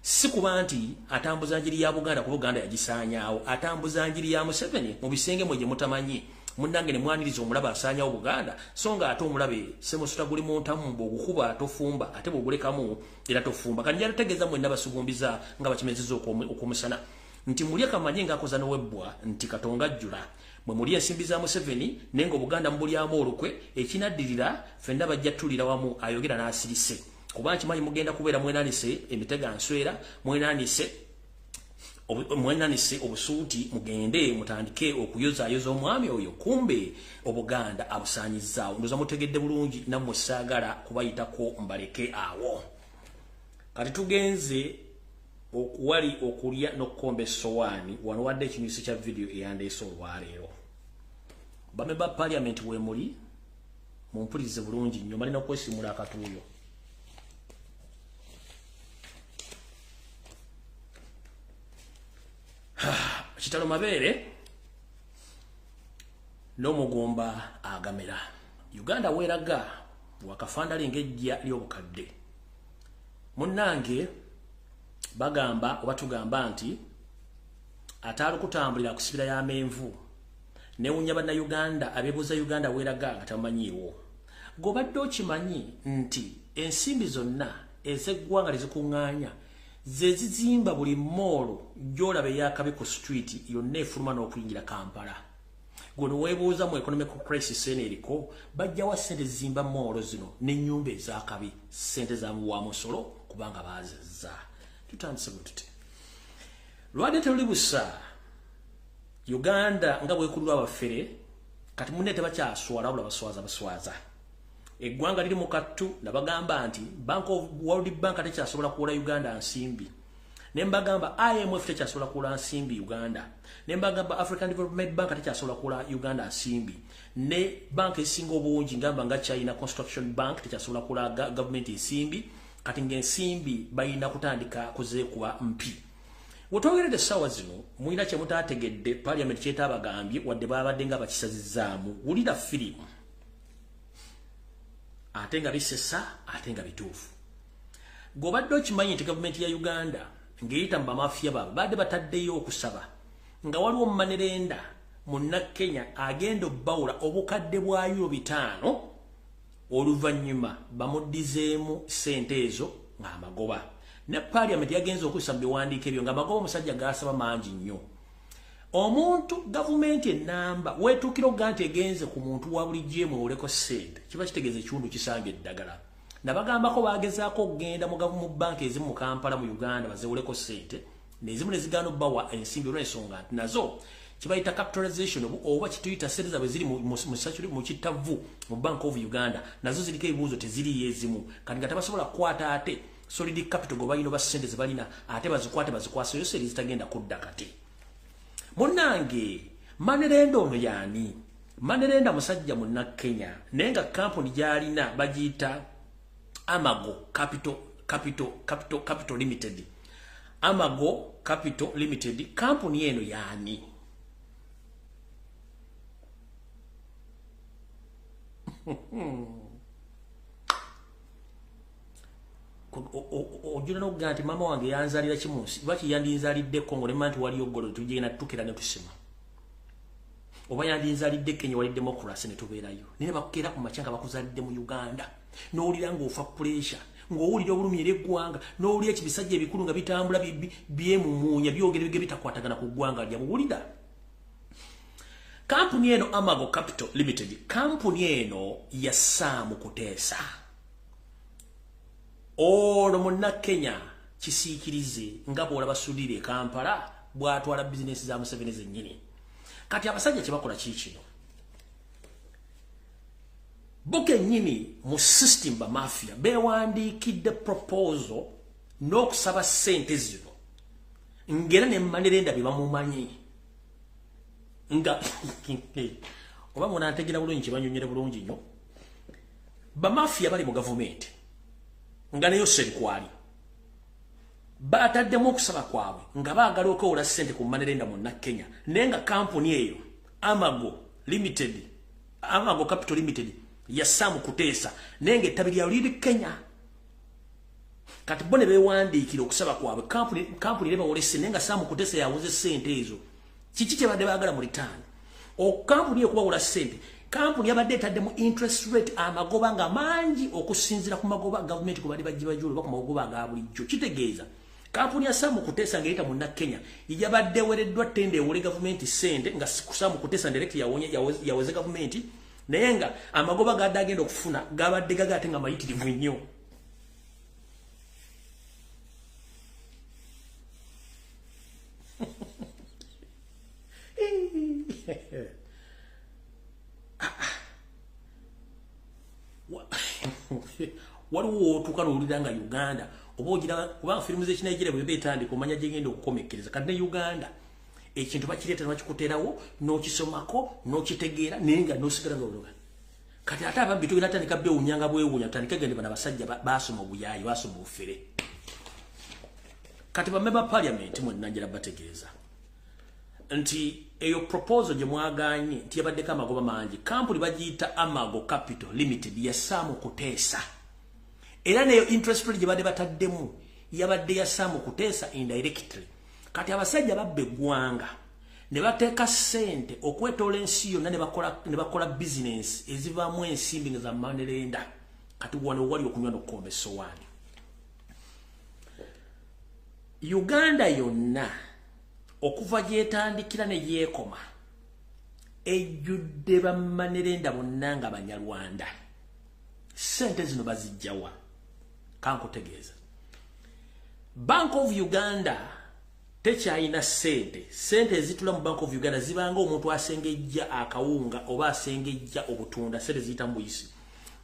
si kuba nti atambuza njiri ya Buganda ku Buganda yagisaanyaawo atambuza njiri ya Museveni mu bisenge mwe gye mutamanyi munnange ne mwaniriza omulaba asaanyaawo Buganda so nga ate omulabe semusuta guli mu ntamu bw'ogukuba tofumba ate bw'ogulekamu era tofumba kati njala tegeeza mwenna basugumbiza nga bakimezeza okumusana nti mulye kamanye ng'akoza n'owebbwa nti Katonga ajjula mwe muli ensimbi za Museveni nenga Obuganda mbulyamu olukwe ekinaddirira ffenna bajja tulira wamu ayogera n'asirise kuba nkimanyi mugenda kubeera mwenanise emitega nswera mwenanise obusuuti mugende mutandike okuyozaayoza omwami oyo kumbe Obuganda abusaanyizaawo ndoza mutegedde bulungi nammwe saagala kubayitako mbaleke awo kati tugenze okuwali okulya n'okukomba essowaani wano wadde ekinyusi kya vidiyo eyandeese olwaleero bamemba Parliament weemuli mumpulirize bulungi nnyo balina okwesimula akatuuyo kitalo mabeere n'omugumba agamera Uganda weeraga wakafandala ng'ejja ly'obukadde munnange bagamba oba tugamba nti ataali kutambulira ku sibira y'amenvu newunya bannayuganda abeebuuza Uganda weeraga nga tamanyiiwo g'obadde okimanyi nti ensimbi zonna ez'eggwanga lezikuŋŋaanya ze zizimba buli moolo gy'olaba ey'akabi ku street yonna efuluma n'okuyingira Kampala gono weebuuza mu economic crisis eno eriko bajjawa ssente zizimba moolo zino n'ennyumba ez'akabi ssente za muwa musolo kubanga baazizza tutandise bwe tuti lwadde teruli busa Uganda nga bwekulirwa abafere kati munne tebakyaswala wabula baswaza eggwanga liri mu kattu nabagamba nti World Bank tekyasobola kuwola Uganda nsimbi ne mbagamba IMF tekyasobola kuwola nsimbi Uganda ne mbagamba African Development Bank tekyasobola kuwola Uganda nsimbi ne banka esinga obungi ngamba nga China Construction Bank tekyasobola kuwola government nsimbi kati ng'ensimbi bayina kutandika kuzeekuba mpi wetwogeredde essaawa zino mulina kye mutaategedde Parliament kyetaabagambye wadde babadde nga bakisazizzaamu wulira firimu ate nga bisesa ate nga bituufu g'obadde okimanyi nti gavumenti ya Uganda ng'eyita mu bamafiya baabwe badde bataddeyo okusaba nga waliwo omumanerenda munnakenya agenda obbawula obukadde bwa euro 5 oluvannyuma bamuddizeemu ssente ezo ng'amagoba ne Parliament yagenze okussa mu biwandiiko ebyo ng'amagoba omusajja gaasaba mangi nnyo omuntu gavumenti ennamba weetuukira okuga nti egenze ku muntu wa bulijjo mwewoleko ssente kiba kitegeeza ekiwundu kisanga eddagala nabagambako bagezaako okugenda mu banka ezimu mu Kampala mu Uganda bazewoleko ssente nezimu ne zigaana obbawa ensimbi olw'ensonga nti nazo kibayita capitalization oba kituyita ssente zaabwe ziri mu kittavu mu Bank of Uganda nazo ziriko ebibuuzo teziriyo ezimu kati nga tebasobola kukwata ate solid capital gwe balina oba ssente ze balina ate bazikwate bazikwaseyo seri zitagenda kudda kati munnange manerenda ono yaani manerenda musajja munnakenya naye nga kampuni gy'alina bagiyita Amago Capital Limited Amago Capital Limited kampuni eno yaani ojula n'okugamba nti maama wange yanzaalira kimunsi lwaki yandinzaalidde Kongo nemma nti waliyo ggolo tugenda tukira ne tusima oba yandinzaalidde Kenya wali democracy ne tubeerayo naye bakukeera ku makya nga bakuzaalidde mu Uganda n'owulira ng'ofa pressure ng'owulira obulumira eggwanga n'owulira ekibisajja ebikulu nga bitambula byemumuunya byogerebege bitakwatagana ku ggwanga lya buwulira. Kampuni eno Amago Capital Limited, kampuni eno yassaamu kuteesa. Ono munnakenya kisiikirize nga bw'olaba Sudire Kampala bw'atwala bizinesi za Museveni zennyini. Kati abasajja kye bakola kino. Boke nyini mu system ba mafia bewandiikidde proposal n'okusaba ssente zino ngera ne Manerenda bye bamumanyi nga oba munantegera bulungi kye banyonyere bulungi nnyo ba mafia bali mu gavumenti nga neyo serikwali bataddemu okusaba kwabwe nga baagala okwewola ssente ku Manerenda mu Kenya naye nga kampuni eyo Amago Capital Limited yassaamu kuteesa nenge ettabiri lya Lili Kenya kati bo ne beewandiikira okusaba kwabwe kampuni ne bawolese naye nga Saamu Kuteesa yawuze ssente ezo. Kiki kye badde baagala mu return? Kampuni okubawola ssente, kampuni yabadde etaddemu interest rate amagoba nga mangi okusinziira ku magoba gavumenti ku badde bajibajula oba ku magoba aga bulijjo. Kitegeeza kampuni ya Saamu Kuteesa ng'eyita mu Kenya yabadde ewereddwa ttenda ewole gavumenti ssente nga Saamu Kuteesa direct yaweze gavumenti naye nga amagoba gadde agenda okufuna gabadde gagate nga mayitirivu nnyo. Waliwo otuuka n'owulira nga Uganda oba ogira kubanga firimu z'Ekinigeria bwe beetandika omanya gye ngenda okukomekkereza kati ne Uganda ekintu bakireeta nebakikuterawo n'okisomako n'okitegeera naye nga n'osigala nga ologa kati ate ababbi tugenda tandika beewunyanga bwewuunya tutandika gende bano abasajja baasoma obuyaayi baasoma obufere kati bamemba parliament mwenna njera bategeeza nti eyo proposal gye mwaganye nti yabaddeko amagoba mangi kampuni bagiyita Amago Capital Limited ya Saamu Kuteesa era neyo interest rate gye badde bataddemu yabadde ya Saamu Kuteesa indirectly. Kati abasajja babbe eggwanga ne bateeka ssente okwetoola ensi yonna ne bakola business ezivaamu ensimbi za Manerenda kati wano wali okunywa n'okukomba essowaani. Uganda yonna okuva gyetandikira ne yeekoma ejjudde ba Manerenda bonna nga Banyarwanda. Ssente zino bazijjawa kankutegeeza Bank of Uganda tekyayina sente ezitula mu Bank of Uganda zibanga omuntu asengejja akawunga oba asengejja obutunda sente ziyita mbuyisi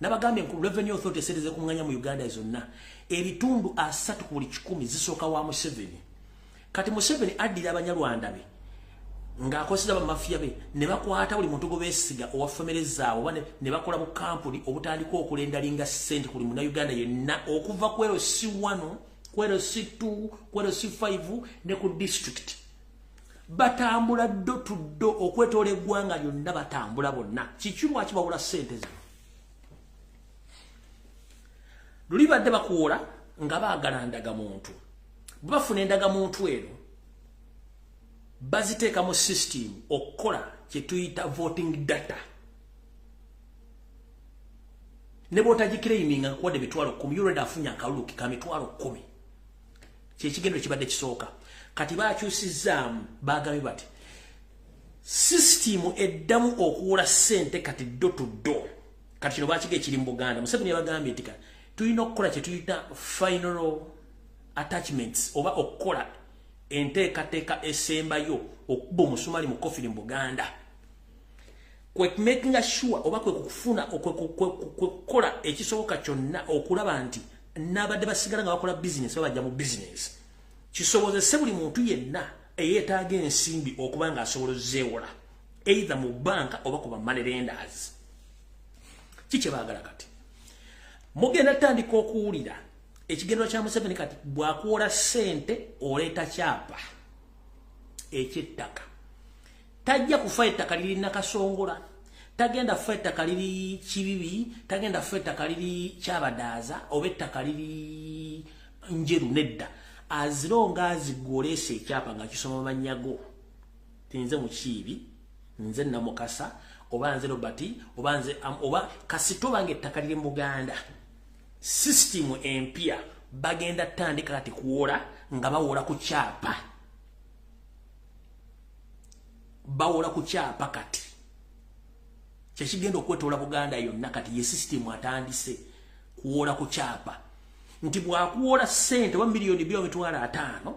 nabagambye ku Revenue Authority sente zekunganya mu Uganda zonna ebitundu 3 ku buli 10 zisooka wa Museveni. Kati Museveni addira Abanyarwanda be ng'akoseza bamafia be ne bakwata buli muntu gobeesiga owa famire zaabwe ne bakola mu kampuni obutandika okulendalinga ssente kuli Munnayuganda yenna okuva ku LC1 ku LC2 ku LC5 ne ku district batambula ddo tuddo okwetoola eggwanga lyonna batambula bonna. Kiki lwaki bawula ssente zino? Luli badde bakuwola nga baagala ndagamuntu bafuna endagamuntu eno baziteeka mu system okukola kye tuyita voting data ne bw'otagiclaiminga kuwadde emitwalo 10 yolwedde afunye akalulu ka mitwalo 10 kyekigendo kibadde kisooka. Kati baakyusizaamu baagambye bati system eddamu okuwola ssente kati ddo tuddo. Kati kino baakiga ekiri mu Buganda Museveni yabagambye nti tulina okukola kye tuyita final attachments oba okukola enteekateeka esembayo okuba omusumali mu kofiri mu Buganda kwe making sure oba kwe kufuna okukola ekisoboka kyonna okulaba nti n'abadde basigala nga bakola business babajja mu business kisobozese buli muntu yenna eyeetaaga ensimbi okuba nga asobolozeewola either mu banka oba ku bamanerenders. Kiki baagala kati mugenda tandika okuwulira ekigendo kya Museveni kati bwakuwola ssente oleeta kyapa eky'ettaka tajja kufa ettaka liri Nakasongola tagenda kufa ettaka liri Kibibi tagenda kufa ettaka liri Kyabadaaza oba ettaka liri Njeru nedda azironga azigolesa ekyapa nga kisoma manyago tinze mu Kiibi nze Namukasa oba nze Robert oba nze oba kasito bange ettaka liri mu Buganda system empya bagenda tandika kati kuwola nga bawola ku kyapa bawola ku kyapa kati kyekigenda okwetoola Buganda yonna kati ye system atandise kuwola ku kyapa nti bwakuwola ssente wa miliyoni 2.5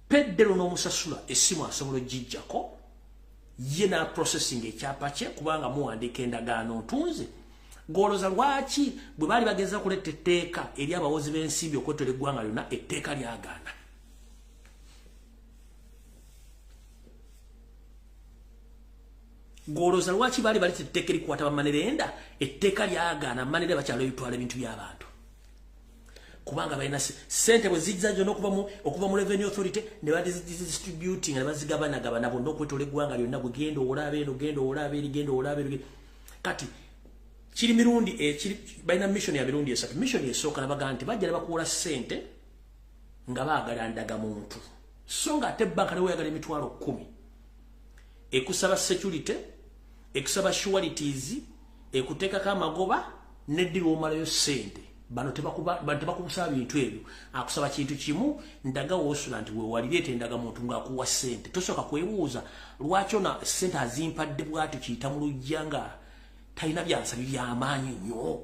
peddero n'omusasula essimu asobola ogijjako ye na processing ekyapa kye kubanga muwandiika endagaano ntunze goloza lwaki bwe bali bageza kuleta etteeka eri abawozi b'ensimbi okwetoola eggwanga lyonna etteeka lyagaana goloza lwaki bali baleta etteeka erikwata bamanerenda etteeka lyagaana manerenda bakyalo ebitwala ebintu by'abantu kubanga balina ssente bwe zijja zonna okuva mu revenue authority ne badistributing ne bazigabana bonna okwetoola eggwanga lyonna bwe genda olaba eno genda olaba eri genda olaba eri kati kiri mirundi balina mission ya mirundi esatu mission esooka nabagaa nti bajja ne bakuwola ssente nga baagala ndaga muntu so nga ate banka neweeyagala emitwalo 10 ekusaba security ekusaba sureties ekuteekako amagoba neddira omalayo ssente bano tebakusaba bintu ebyo akusaba kintu kimu ndaga wosula nti weewalireeta endaga muntu ng'akuwa ssente tosooka kwebuuza lwaki ona ssente azimpadde bwatyo kiyita mu lujja nga talina byansabi byamaanyi nnyo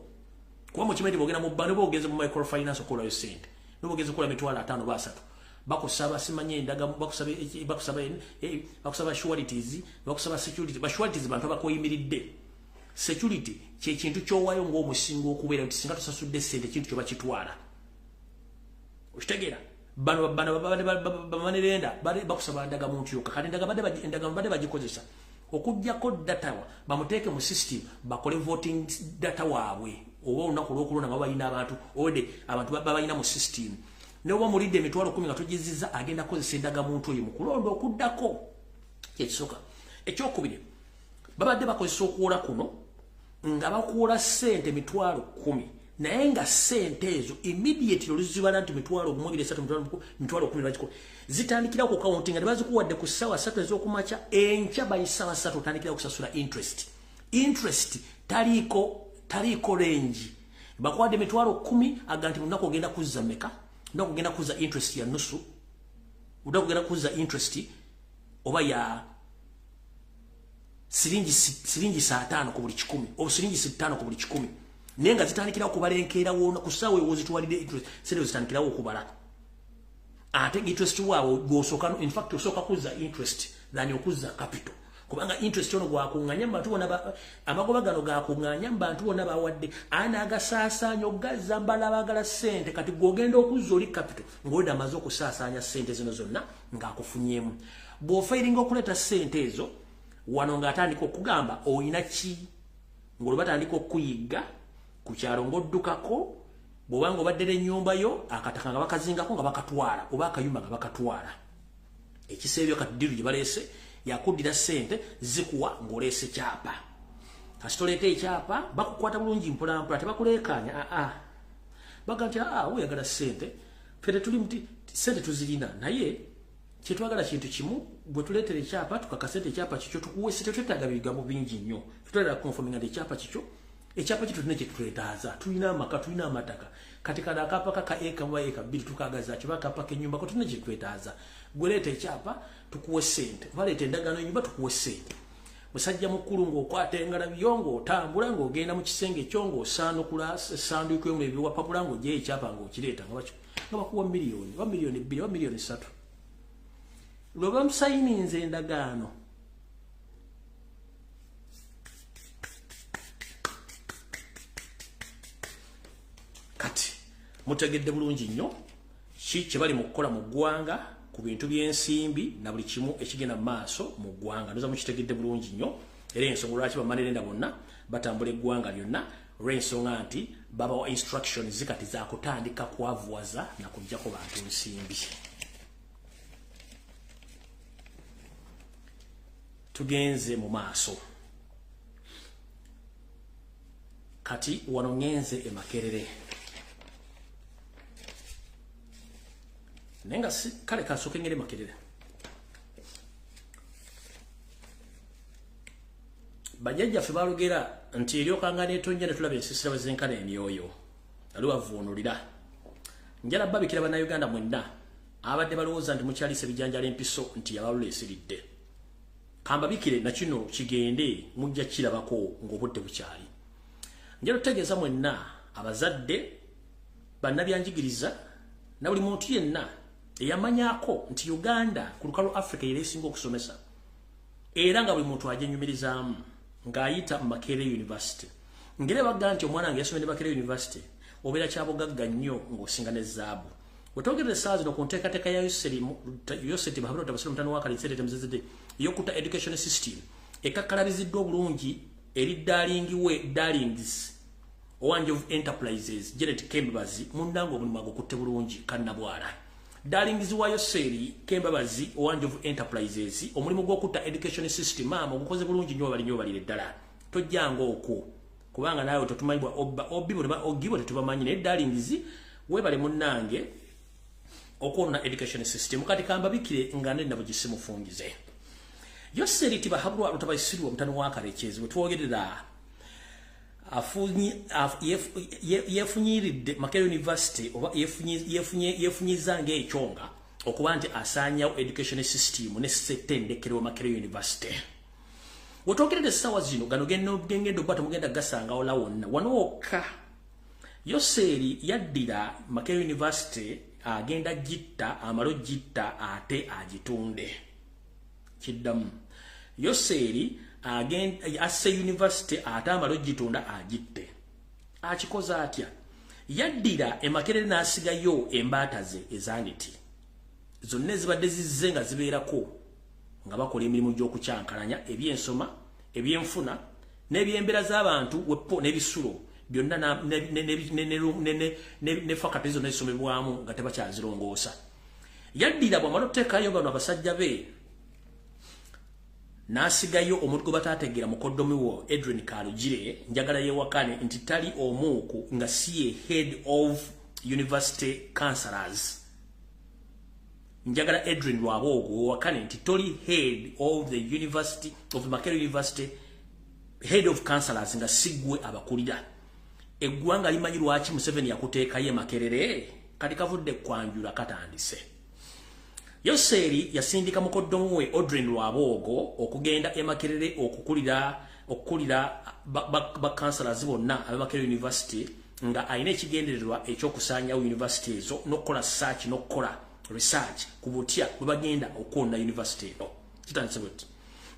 kuba mukimanyi bwogenda mu bba ne bwogeze mu microfinance okolayo ssente ne bwogeze okola mitwalo 5 ba 3 bakusaba simanye endaga bakusaba sureties bakusaba security ba sureties bantu abakoyimiridde security kye kintu ky'owaayo ng'omusingo okubeera nti singa tosasudde ssente kintu kyoba kitwala okitegeera bano bamanerenda bakusaba ndaga muntu yokka kati endaga badde bagikozesa okujjako data bamuteeke mu system bakole voting data waabwe oba olunaku lw'okulonda nga balina abantu ode abantu babalina mu system ne oba mulidde emitwalo 10 nga togizizza agenda kozesa endaga muntu oyo mu kulonda okuddako kyekisooka ekyokubiri babadde bakozesa okuwola kuno nga bakuwola ssente mitwalo 10 naye nga ssente ezo immediately oluzibala nti mitwalo 1.3 mitwalo 10 zitandikira ku counting nga bazikuwadde ku ssaawa 3 ez'okumakya enkya bayisaawa 3 otandikira kusasula interest taliiko range bakuwadde mitwalo 10 aga nti lunaku ogenda kuzza meka lunaku ogenda kuzza interest ya nusu lunaku ogenda kuzza interest oba ya siringi 5 ku buli 10 oba siringi 5 ku buli 10 naye nga zitandikira okubalenkeera wona ku ssaawa wozitwalidde interest sente zitandikirawo okubala ate interest waawo gwosooka in fact osooka kuzza interest than okuzza capital kubanga interest ono gwakuŋŋanya mu bantu bonna amagoba gano gakuŋŋanya mu bantu bonna bawadde anaagasaasaanya ogazza mbala baagala ssente kati gw'ogenda okuzza oli capital ng'olidde amaze okusaasaanya ssente zino zonna ng'akufunyeemu bw'ofeiringa okuleeta ssente ezo wano ng'atandika okugamba oyina ki ng'olwo batandika okuyigga ku kyalo ng'oddukako bw'obanga obadde n'ennyumba yo akataka nga bakazingako nga bakatwala oba akayumba nga bakatwala ekiseebyo kati ddiru gye baleese yakuddira ssente zikuwa ng'oleese kyapa kasita oleeta ekyapa bakukwata bulungi mpolampola tebakuleekaanya baga nti oyagala ssente ffe tetuli muti ssente tuzirina naye kyetwagala kintu kimu bwe tuleetera ekyapa tukakasente ekyapa kikyo tukuwe ssente twetaaga bigambo bingi nnyo tutolera konfominga nti ekyapa kikyo ekyapa kito tulina kyetutwetaaza tulina amaka tulina amataka kati kada akapaka ka eka mwa eka 2 tukagaza kiba akapaka ennyumba ko tulina kyetutwetaaza gweleeta ekyapa tukuwe ssente baleeta endagaano ennyumba tukuwe ssente musajja mukulu ng'okwata engala byongo otambula ng'ogenda mu kisenge ekyo ng'osaanukula essanduuko emu ebiwapapula ng'ogyeyo ekyapa ng'okireeta nga bakuwa miliyoni 2 miliyoni 3 lwe bamusayininze endagaano kati mutegedde bulungi nnyo kye bali mu kukola mu ggwanga ku bintu by'ensimbi na buli kimu ekigenda mu maaso mu ggwanga ndoza mukitegedde bulungi nnyo era ensonga lwaki bamanerenda bonna batambula eggwanga lyonna olw'ensonga nti babawa instructions kati zakutandika kwavuwaza nakuggyako bantu nsimbi. Tugenze mu maaso kati wano ngenze e Makerere nenga kale kasooke ngere Makerere bajjajjaffe balugera nti eryokanga netonnya ne tulaba ensisira bwezenkana emyoyo aliwavuunulira njala babikira bana Uganda mwenna abadde balowooza nti mukyalise bijanjala empiso nti yabalulesiridde kamba bikire na kino kigende mujja kirabako ng'obudde bukyali njala otegeeza mwenna abazadde bannabyanjigiriza na buli muntu yenna eyamanyako nti Uganda ku lukalu Africa yeresinga okusomesa era nga buli muntu ajenyumirizaamu ng'ayita mu Makerere University ngere bagamba nti omwana wange yasomedde Makerere University obeera kyabugagga nnyo ng'osinga ne zaabu wetwogerera essaawa zino ku nteekateeka ya yoseti bahabula tabasire mutano wakali nseerete muzizidde yokuta education system ekakkalabiziddwa obulungi eri darlings Owange of Enterprises Janet Kembabazi mundango omulimu agukutte bulungi kannabwala darlings wa yoseri Kembabazi Owange of Enterprises omulimu gw'okutta education system maama ogukoze bulungi nnyo balire ddala tojjanga okwo kubanga naawe totumanyibwa ogibo tetubamanyi naye darlings webale munnange okwonna education system kati kamba bikire nga nali nabo gisimufungize yoseri tibahabulwa lutabayisirwa mutano wakarekezi wetwogerera yefunyiridde Makerere University oba yefunyizanga ekyonga okuba nti asaanyawo education system ne settendekero Makerere University wetwogerera essaawa zino gano gengendo bata mugenda gasanga ola wonna wanooka yoseri yaddira Makerere University agenda jitta amalo jitta ate agitunde kiddamu yoseri agenda asse university ate amalo gitunda agitte akikoza atya yaddira Makerere n'asigayo embaata ze ezaniti zonna zibadde zizze nga zibeerako nga bakola emirimu gy'okukyankalanya ebyensoma ebyenfuna n'ebyembeera z'abantu wepo n'ebisulo byonna ne faculty zonna ezisomebwamu nga tebakyazirongoosa yaddira bw'amala okuteekayo bano abasajja be n'asigayo omuntu gwe bataategeera mukoddomi wo Edwin Kalugire njagala yeewakane nti tali omuuku nga si ye head of university counselors njagala Edwin Lwaboogo weewakane nti toli head of the university of Makerere University head of counselors nga sigwe abakulira eggwanga limanyi lwaki Museveni yakuteekayo Makerere kati kavudde kwanjula katandise yoseri yasindika mukoddomu we Odrin Lwaboogo okugenda Makerere okukulira counselors bonna aba Makerere University nga ayina ekigendererwa ekyokusaanyawo university ezo n'okukola search n'okukola research ku butya bwe bagenda okwonna university eno kitandise bweti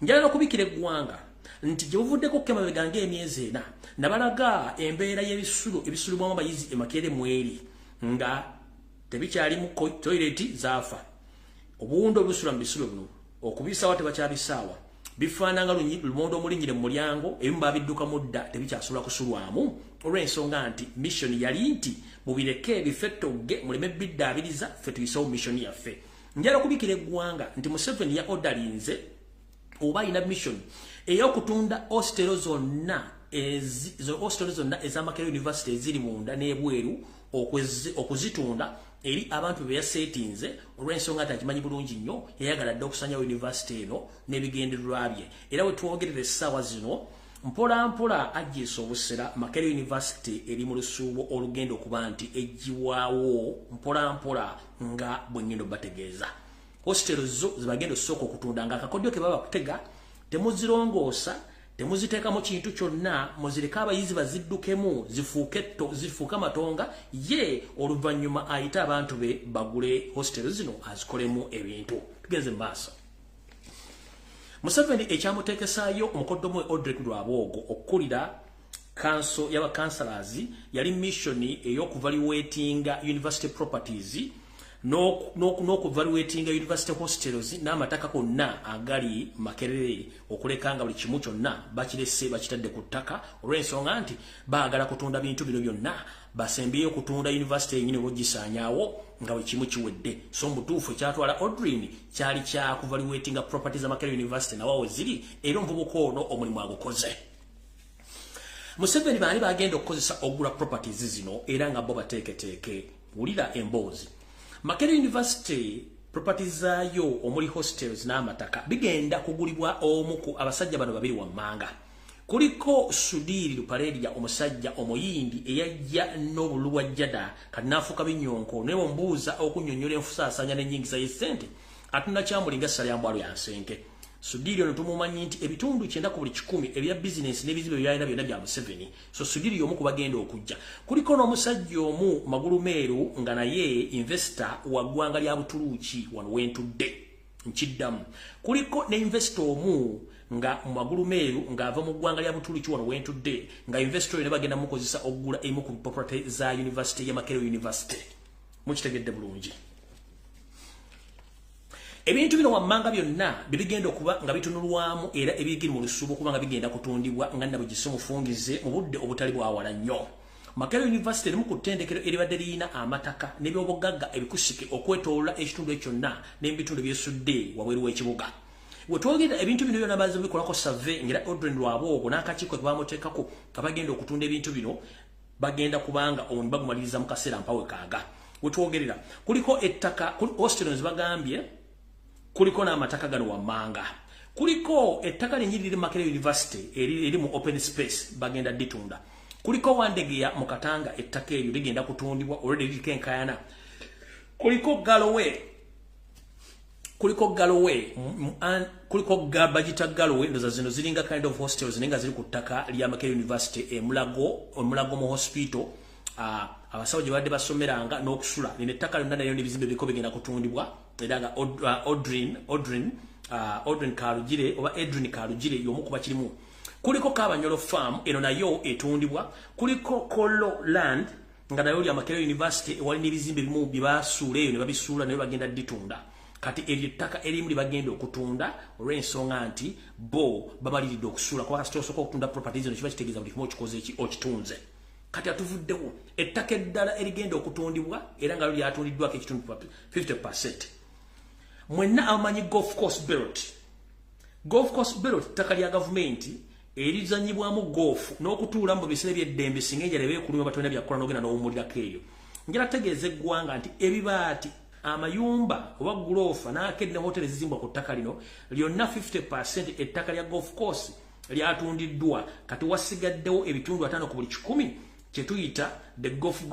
njagala okubikira eggwanga nti gye buvuddeko okukemabega ng'emyezi ena nabalaga embeera ebisulibwamu abayizi Makerere mweri nga tebikyali mu toilet zaafa obuwundo obusula mu bisulo bino okubisaawa tebakyabisaawa bifaananga lumondo omulinyire mu mulyango ebimu babidduka mudda tebikyasobola kusulwamu olw'ensonga nti mission yali nti mubireke bifettoge muleme biddaabiriza ffe tuyisewo mission yaffe njala okubikira eggwanga nti Museveni ya odalinze oba ayina mission ey'okutunda hostelo zonna eza Makerere University eziri munda n'ebweru okuzitunda eri abantu be yasetinze olw'ensonga nti akimanyi bulungi nnyo yayagala dde okusanyawo university eno n'ebigendererwa bye era wetwogerera essaawa zino mpola mpola ajjiisa obusera Makerere University eri mu lusuubo olugenda okuba nti eggiwaawo mpola mpola nga bwengendo bategeeza hostelo zo zibagenda osooka okutunda nga akakodyo ke baba kutega temuzirongoosa temuziteekamu kintu kyonna muzireka abayizi baziddukemu zifuuke amatonga ye oluvannyuma ayite abantu be bagule hostelo zino azikolemu ebintu tugenze mu maaso Museveni ekyamuteekesaayo omukoddomu we Odrick Lwaboogo okukulira kanso y'abakansalers yali missioni ey'okuvaluatinga university properties n'okuvaluatinga university hostels n'amataka gonna agali Makerere okuleka nga buli kimu kyonna bakirese bakitadde ku ttaka olw'ensonga nti baagala kutunda bintu bino byonna basembyeyo okutunda university yenyini ogisaanyaawo nga buli kimu kiwedde so mutuufu ekyatwala Odrin kyali kya kuvaluatinga properties za Makerere University nawawe ziri era omuvubuka ono omulimu agukoze Museveni baali bagenda okukozesa ogula properties zino era nga bo bateeketeeke wulira emboozi Makerere University properties zaayo omuli hostels n'amataka bigenda kugulibwa omu ku abasajja bano babiri wammanga kuliko Sudiri Luparedia omusajja omuyindi eyajja n'obuluwajjada kanafuka binyonko ne bombuuza okunyonyola enfusaasanya n'ennyingisa y'essente atunda kyambulinga ssalyambwalo ya nsenke. Sudiri ono tumumanyi nti ebitundu 9 ku buli 10 ebya bizinesi n'ebizibu byalina byonna bya Museveni. So Sudiri omu ku bagenda okujja. Kuliko n'omusajja omu Magulu Meeru nga naye investor wa ggwanga lya Butuluuki wano wentudde nkiddamu. Kuliko ne investor omu nga Magulu Meeru nga ava mu ggwanga lya Butuluuki wano wentudde nga investor ne bagenda mukozesa okugula emu ku property za University ya Makerere University. Mukitegedde bulungi. Ebintu bino wammanga byonna bibigenda okuba nga bitunulwamu era ebigiri mu lusuubo kuba nga bigenda kutundibwa nga nabo gisumufungize mu budde obutali bwawala nnyo. Makerere University limu ku ttendekero eribadde lirina amataka n'ebyobugagga ebikusike okwetoolola ekitundu ekyonna n'ebitundu byesudde wabweru w'ekibuga. Wetwogera ebintu bino byonna baze bikolako survey ngera Odren Lwaboogo n'akakiiko ke bamuteekako nga bagenda okutunda ebintu bino bagenda kubanga ono bagumaliriza mu kaseera mpawe kaaga. Wetwogerera kuliko ettaka Australians bagambye kuliko n'amataka gano wammanga. Kuliko ettaka linyirira Makerere University eri mu open space bagenda ditunda. Kuliko Wandegeya mu Katanga ettaka eryo ligenda kutundibwa already likenkayana. Kuliko Galloway kuliko Bagita Galloway ndoza zino ziringa kind of hostels ninga ziri ku ttaka lya Makerere University Mulago mu hospital abasawo gye badde basomeranga n'okusula lino ettaka lyonna nayo n'ebizimbe biriko bigenda kutundibwa era nga Odrin Kalugire oba Edrin Kalugire y'omu kuba kirimu. Kuliko Kabanyolo Farm eno nayo etundibwa. Kuliko Kolo Land nga nayo lya Makerere University ewali n'ebizimbe bimu bibasuula eyo ne babisuula nayo bagenda ditunda. Kati eryo ettaka erimu libagenda okutunda olw'ensonga nti bo babaliridde okusuula kuba kasita osooka okutunda properties eno kiba kitegeeza buli kimu okikoze okitunze. Kati atuvuddewo ettaka eddala erigenda okutundibwa era nga lyatundiddwako ekitundu 50%. Mwenna amanyi Golf Course Belt ettaka lya gavumenti erizanyibwamu golf n'okutuula mu biseera by'eddembe singa enjala ebeekuluma batalina byakukola n'ogenda n'owummulirako eyo. Njala tegeeza eggwanga nti ebibaati amayumba oba guloofa n'akedde ne hoteli ezizimbwa ku ttaka lino lyonna 50% ettaka lya Golf Course lyatundiddwa. Kati wasigaddewo ebitundu 5 ku buli 10 kye tuyita the Golf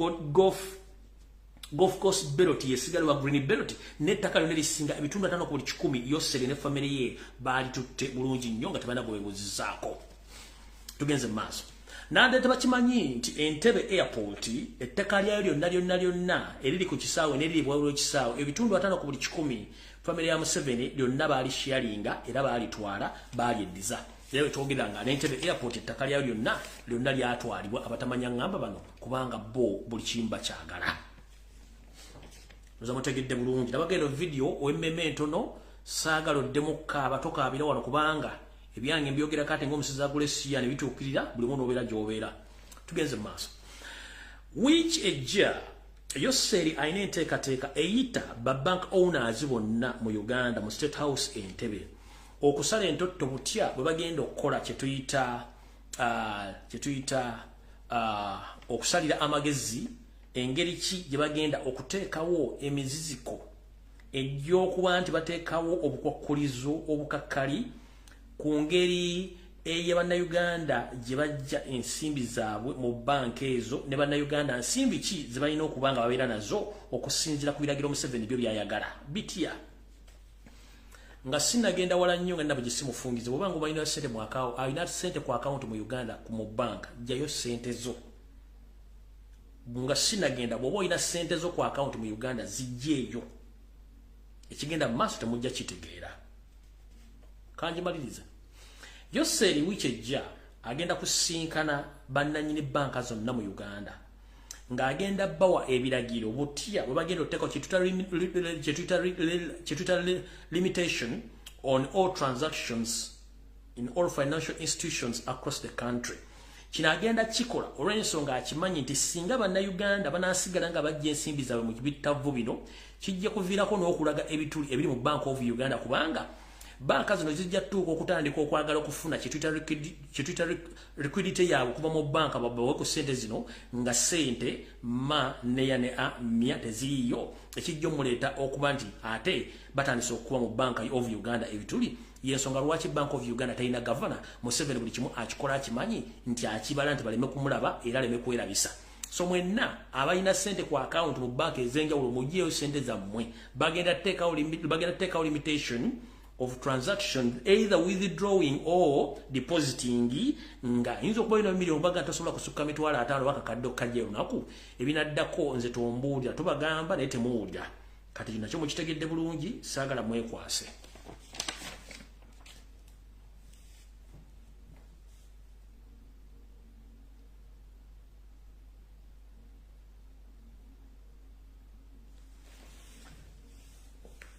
Course Belt yesigalwa Green Belt n'ettaka lyonna lisinga ebitundu 5 ku buli 10 Yoseri ne family ye baali tutte bulungi nnyo nga tebalina bwebuzizaako. Tugenze mu maaso. Nandete bakimanyi nti Entebbe Airport ettaka lyayo lyonna eriri ku kisaawe n'eriri bwawulo ekisaawe ebitundu 5 ku buli 10 family ya Museveni lyonna baali sharinga era baalitwala balyeddiza. Era wetwogera nga n'Entebbe Airport ettaka lyayo lyonna lyatwalibwa abatamanya ngamba bano kubanga bo buli kimba kyagala. Mutegedde bulungi nabagenda video owemmeme entono saagala oddemu kaaba tokaabira wano kubanga ebyange mbyogera kati ng'omusizi agula essiya ne bituukirira buli muntu obeera gy'obeera. Tugenze mu maaso. Which ejja Yoseri alina enteekateeka eyita bank owners bonna mu Uganda mu State House Entebbe okusala entotto butya bwe bagenda okukola kye tuyita okusalira amagezi engeri ki gye bagenda okuteekawo emiziziko egy'okuba nti bateekawo obukwakkulizo obukakkali ku ngeri ey'Abannayuganda gye bajja ensimbi zaabwe mu banka ezo ne Bannayuganda nsimbi ki ze balina okuba nga babeera nazo okusinziira ku biragiro Museveni byo byayagala bitya. Nga sinagenda wala nnyo nga nabo gisimufungize bw'oba nga balina ssente alina ssente ku akawunti mu Uganda mu banka jjayo ssente zo. Nga sinagenda bw'oba olina ssente zo ku akawunti mu Uganda zijjeeyo. Ekigenda mu maaso temujja kitegeera. Kanjimaliriza. Yoseri wichejja agenda kusinkana bannanyini banka zonna mu Uganda. Ng'agenda bawa ebiragiro butya bwe bagenda oteeka kyetuita limitation on all transactions in all financial institutions across the country. Kino agenda kikola olw'ensonga akimanyi nti singa Bannayuganda banaasigala nga bajja ensimbi zaabwe mu bitavvu bino kijja kuviirako n'okulaga ebituli ebiri mu Bank of Uganda kubanga banka zino zijja tuuka okutandika okwagala okufuna kyetuyita liquidity yaabwe okuva mu banka babawe ku ssente zino nga ssente ma neya ne a mya teziriyo ekijja omuleeta okuba nti ate batandise okukuba mu banka of Uganda ebituli yensonga lwaki Bank of Uganda talina gavana Museveni buli kimu akikola akimanyi nti akibala nti baleme kumulaba era aleme kwerabisa. So mwenna abalina sente ku account mu bank ezenjawulo mugiyeyo sente zammwe bagenda take out limitation of transaction either withdrawing or depositing nga inzo kuba ino milioni baga tosobola kusukka mitwalo 5 baka kaddo kajje lunaku ebinaddako nze tombuulira tubagamba naye temuwulira kati nakyo mukitegedde bulungi saagala mwekwase.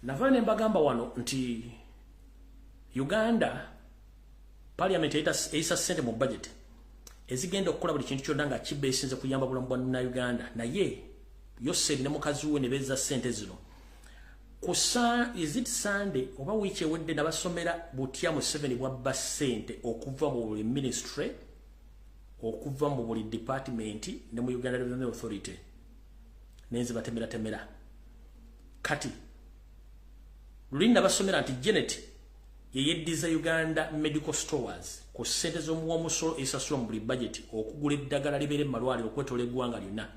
Navane mbagamba wano nti Uganda Parliament eisa sente mu budget ezigenda okukola buli kintu kyonna nga kibeesinze kuyamba bulamu bwa na Uganda naye Yoseri ne mukazi we ne beza sente zino kusa is it Sunday oba wiche wedde nabasomera butya mu 7 bwa basente okuva mu buli ministry okuva mu buli department ne mu Uganda Revenue Authority nenze batemera kati Lulinda basomera nti Janet yeyeddiza Uganda Medical Stores ku sente z'omuwomusolo esasula mu buli budget okugula eddagala libere malwali okwetola eggwanga lyonna.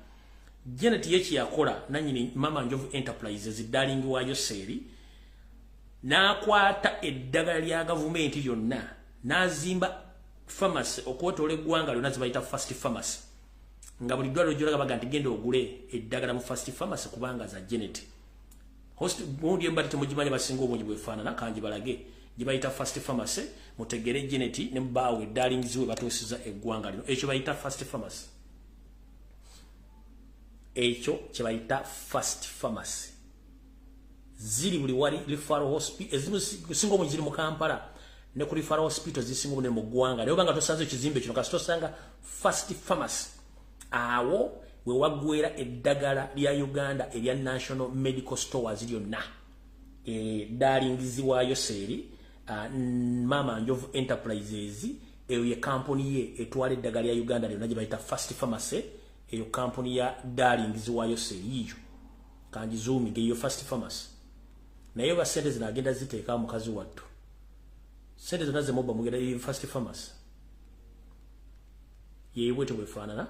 Janet yechi yakola nanyini Mama Njovu Enterprises darling wa Yoseri n'akwata eddagala lya gavumenti yonna n'azimba pharmacy okwetola eggwanga lyonna zibayita First Pharmacy nga buli ddwaliro gy'olaga baga nti genda ogule eddagala mu First Pharmacy kubanga za Janet. Host bondi mbali temujimanya basingo obungi bwefaanana kanji balage gibayita First Pharmacy mutegere Janet ne mbawe darling ziwe batosiza eggwanga lino ekyo bayita First Pharmacy ekyo kye bayita First Pharmacy ziri buli wali referral hospital ezimu singo mujiri mu Kampala ne ku referral hospital zisingo ne mu ggwanga leo banga tosanze ekizimbe kino kasito sanga First Pharmacy awo we wagwera eddagala lya Uganda elya National Medical Stores lyonna darling ziwa Yoseri Mama Njovu Enterprises eyo ye company ye etwala eddagala lya Uganda lyonna gibayita First Pharmacy eyo company ya darling ziwa Yoseri iyo kanji zoomi geyo First Pharmacy naye ba sente zinagenda ziteeka mukazi wattu sente zonna zemoba mugenda eyo First Pharmacy yebwete bwefaanana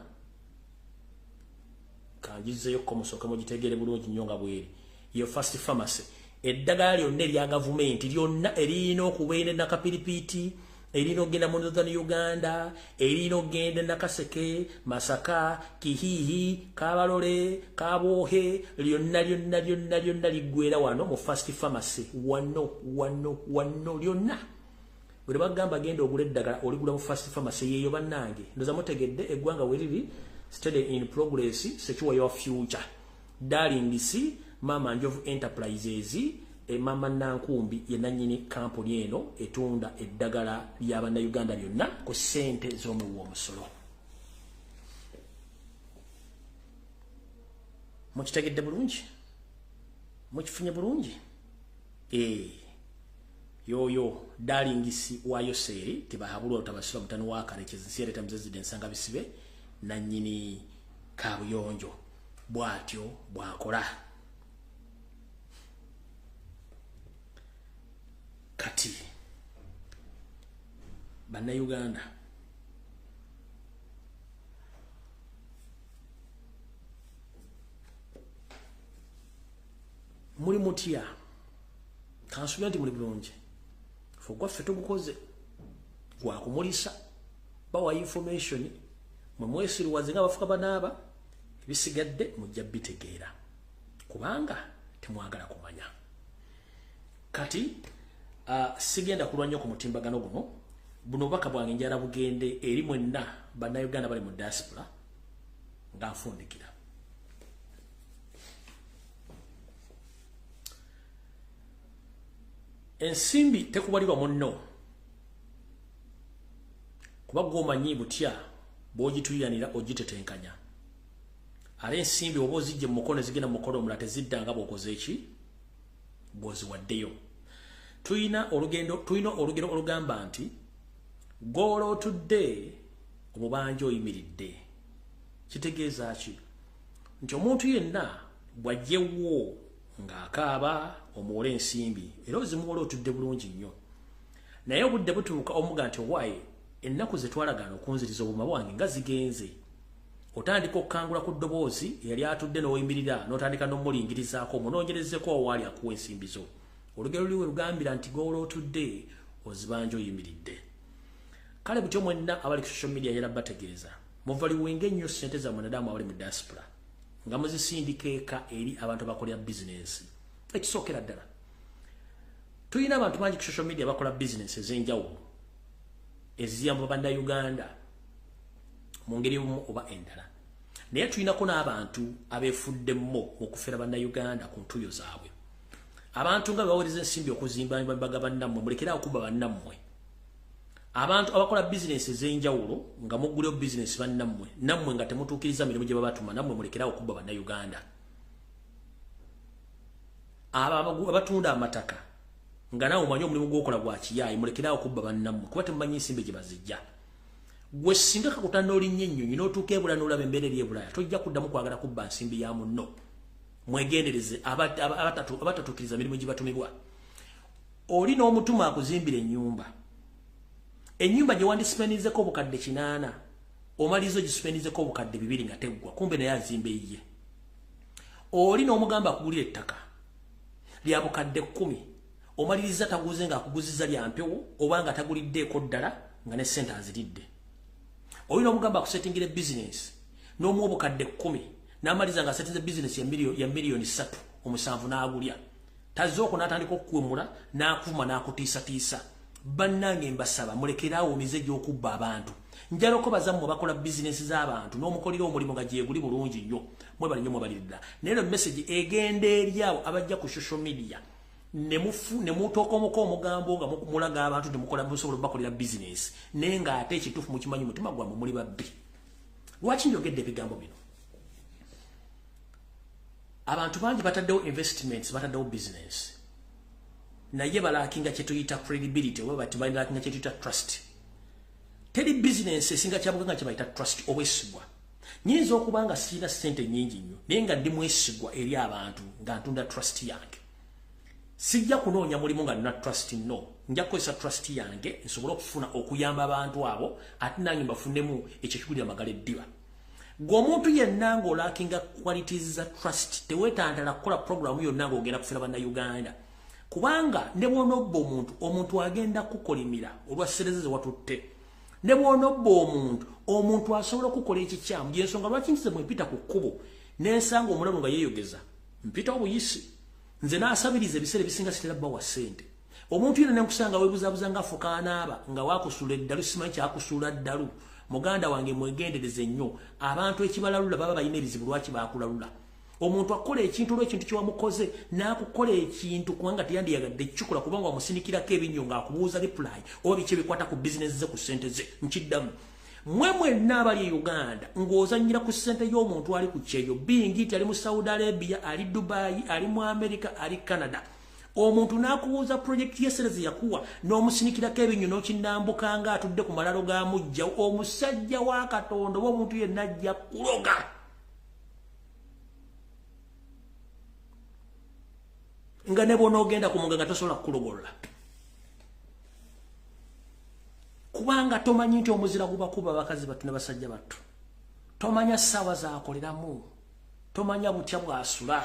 kanjizeyo komusoka mugitegere bulungi nnyo nga bweri yo First Pharmacy eddagala lyonna erya gavumenti lyonna erina okubeera nakapiripiti erina okugenda mu Northern Uganda erina okugenda Nakaseke Masaka Kihihi Kabalole Kabwohe lyonna liggwera wano mu First Pharmacy wano lyonna bwe bagamba genda ogula eddagala oligula mu First Pharmacy yeyo bannange ndoza mutegedde eggwanga weriri study in progress secure your future darling si Mama Njovu Enterprises Mama Nankumbi yenanyini company eno etunda eddagala ly'abana Uganda lyonna ku sente z'omuwomusolo. Mukitegedde bulungi mukifunye bulungi yoyo darling si wa Yoseri tibahabulwa utabasira mutano wa karekezi siyereta mzezide nsanga bisibe na nyini kabuyonjo bwatyo bwakola kati bana Uganda muri mutia kansubiya ndi muri bulungi fogwa feto bukoze gwa kumulisa bawa information mwesiri wazinga bafuka banaba bisigadde mujja bitegeera kubanga temwagala kumanya kati sigenda kulwanya ku mutimbagano guno buno baka bwange njala bugende eri mwenna bana Uganda bali mu diaspora nga afundikira ensimbi tekubalirwa munno kuba gomanyi butya bogituyanira ogitetenkanya ale ensimbi oba ozijje mu mukono zigenda mu mukono omulala teziddanga bw'okoze eki bw'oziwaddeyo Tuina olugero olugamba nti golo today omubanja oyimiridde. Kitegeeza ki? Nti omuntu yenna bwajjewo ng'akaaba omuwola ensimbi era ozimuwola otudde bulungi nnyo. Naye obudde butuuka omuga nti owaaye ennaku ze twalagaana okunziriza obuma bwange nga zigenze. Otandika okukangula ku ddoboozi yali atudde n'oyimirira n'otandika n'omulingirizaako omunoonyerezeko owaali akuwa ensimbi zo. Olugero luliwe lugambira nti golo otudde ozibanja oyimiridde. Kale butyo mwenna abali ku social media yala bategeeza muvaliwenga ennyo ssente za mwanadamu abali mu diaspora nga muzisindika eri abantu abakolera bizinensi. Ekisookera ddala tulina abantu bangi ku social media bakola bizinensi ez'enjawulo eziyamba bannayuganda mu ngeri emu oba endala. Naye tulinako n'abantu abeefuddemmo okufera bannayuganda ku ntuuyo zaabwe. Abantu nga baweereza ensimbi okuzimba embaga bannammwe mulekerawo kuba bannammwe. Abantu abakola bizinensi ez'enjawulo nga muggulewo bizinensi bannammwe nammwe nga temutuukiriza mirimu gye babatuma nammwe mulekerawo kuba bannayuganda. Abatunda amataka nga nawe omanyi omulimu gw'okola gwa kiyaayi mulekerawo kubba bannammwe kuba temumanyi ensimbi gye bazijja. Gwe singa kakutanda olinnyo ennyonyi n'otuuka ebula n'olaba embeera eri ebulaya tojja kuddamu kwagala kubba nsimbi ya munno. Mwegendereze abatatuukiriza mirimu gye batumibwa. Oli n'omutuma akuzimbira ennyumba. Ennyumba gye wandisipenizeko obukadde 8 omalizo gisipenizeko obukadde 2 nga teggwa kumbe naye azimba eyiye. Oli n'omugamba akugulira ettaka lya bukadde 10 omaliriza taguze nga akuguziza lya mpewo oba nga taguliddeeko ddala nga ne ssente aziridde. Oli n'omugamba akusetingira business n'omuwa obukadde 10 n'amaliza nga asetinze business ya miliyoni 3 omusanvu n'agulya. Tazze okwo n'atandika okukwemula n'akuvuma n'akutiisatiisa. Bannange mbasaba mulekerawo mize gy'okubba abantu. Njaloko bazammwe bakola bizinesi z'abantu n'omukolera omulimu nga gyeguli bulungi nnyo. Mwebale nnyo mwebalirira. Naye message egenda eri awo abajja ku social media ne mutookomuko omugambo nga mulaga abantu temukola musobola bakolera bizinesi naye ng'ate ekituufu mukimanyi mutima gwammwe muli babbi. Lwaki njogedde ebigambo bino? Abantu bangi bataddewo investments bataddewo business. Naye balakinga kye tuyita credibility oba balakinga kye tuyita trust. Teri business esinga kyabuga nga kye bayita trust obwesigwa. Nyinza okuba nga sirina ssente nnyingi nnyo naye nga ndi mwesigwa eri abantu nga ntunda trust yange. Sijja kunoonya mulimu nga nina trust no. Nja kukozesa trust yange nsobole okufuna okuyamba abantu abo ate nange mbafunemu ekyo kigulira magala eddiba. Gwomuntu yenna ng'olakinga qualities za trust teweetantala kukola programu yonna ng'ogenda kufera bannayuganda. Kubanga ne bw'onobba omuntu agenda kukolimira olwa ssereze ze watutte. Ne bw'onobba omuntu asobola okukola ekikyamu gy'ensonga lwaki nkize mwempita ku kkubo n'ensanga omulalu nga yeeyogeza mpita obuyisi. Nze n'asabiriza ebiseera ebisinga sitera bbawa ssente. Omuntu yenna nenkusanga weebuzaabuza ng'afuka anaaba nga waakusuula eddalu simanyi kyakusuula ddalu. Muganda wange mwegendereze nnyo. Abantu ekibalalula baba balina ebizibu lwaki baakulalula. Omuntu akola ekintu olw'ekintu kye wamukoze n'akukola ekintu kubanga teyandiyagadde kikikola kubanga wamusinikirako ebinnyo ng'akubuuza reply oba biki ebikwata ku bizinesi ze ku ssente ze. Nkiddamu mwe mwenna abali e Uganda ng'ozannyira ku ssente y'omuntu ali ku kyeyo bingi nti ali mu Saudi Arabia, ali Dubai, ali mu America, ali Canada. Omuntu n'akubuuza project y'essereze yakuwa n'omusinikirako ebinnyo n'okinnambuka ng'atudde ku malalo ga mujja. Omusajja wa Katonda oba omuntu yenna ajja kuloga. Nga ne bw'onoogenda ku muganga tosobola kukulogola. Kubanga tomanyi nti omuzira gubakuba abakazi battu ne basajja battu. Tomanya ssaawa z'akoleramu. Tomanya butya bw'asula.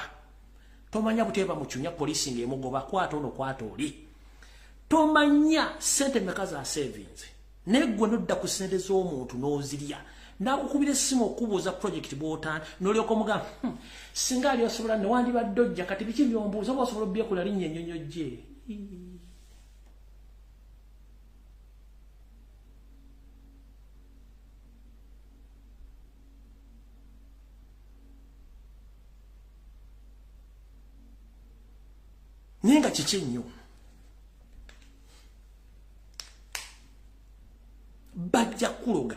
Tomanya buteeba mucunya poliisi ng'emugoba kwata ono kwata oli. Tomanya ssente mmeka za savings. Naye ggwe n'odda ku ssente z'omuntu n'ozirya. N'akukubira essimu okubuuza project bw'otaana n'olyoka omugamba singa ali osobola ne wandibadde ojja kati biki by'ombuuza oba osobola obbyekula linnya ennyonyo gye. Naye nga kiki ennyo bajja kuloga.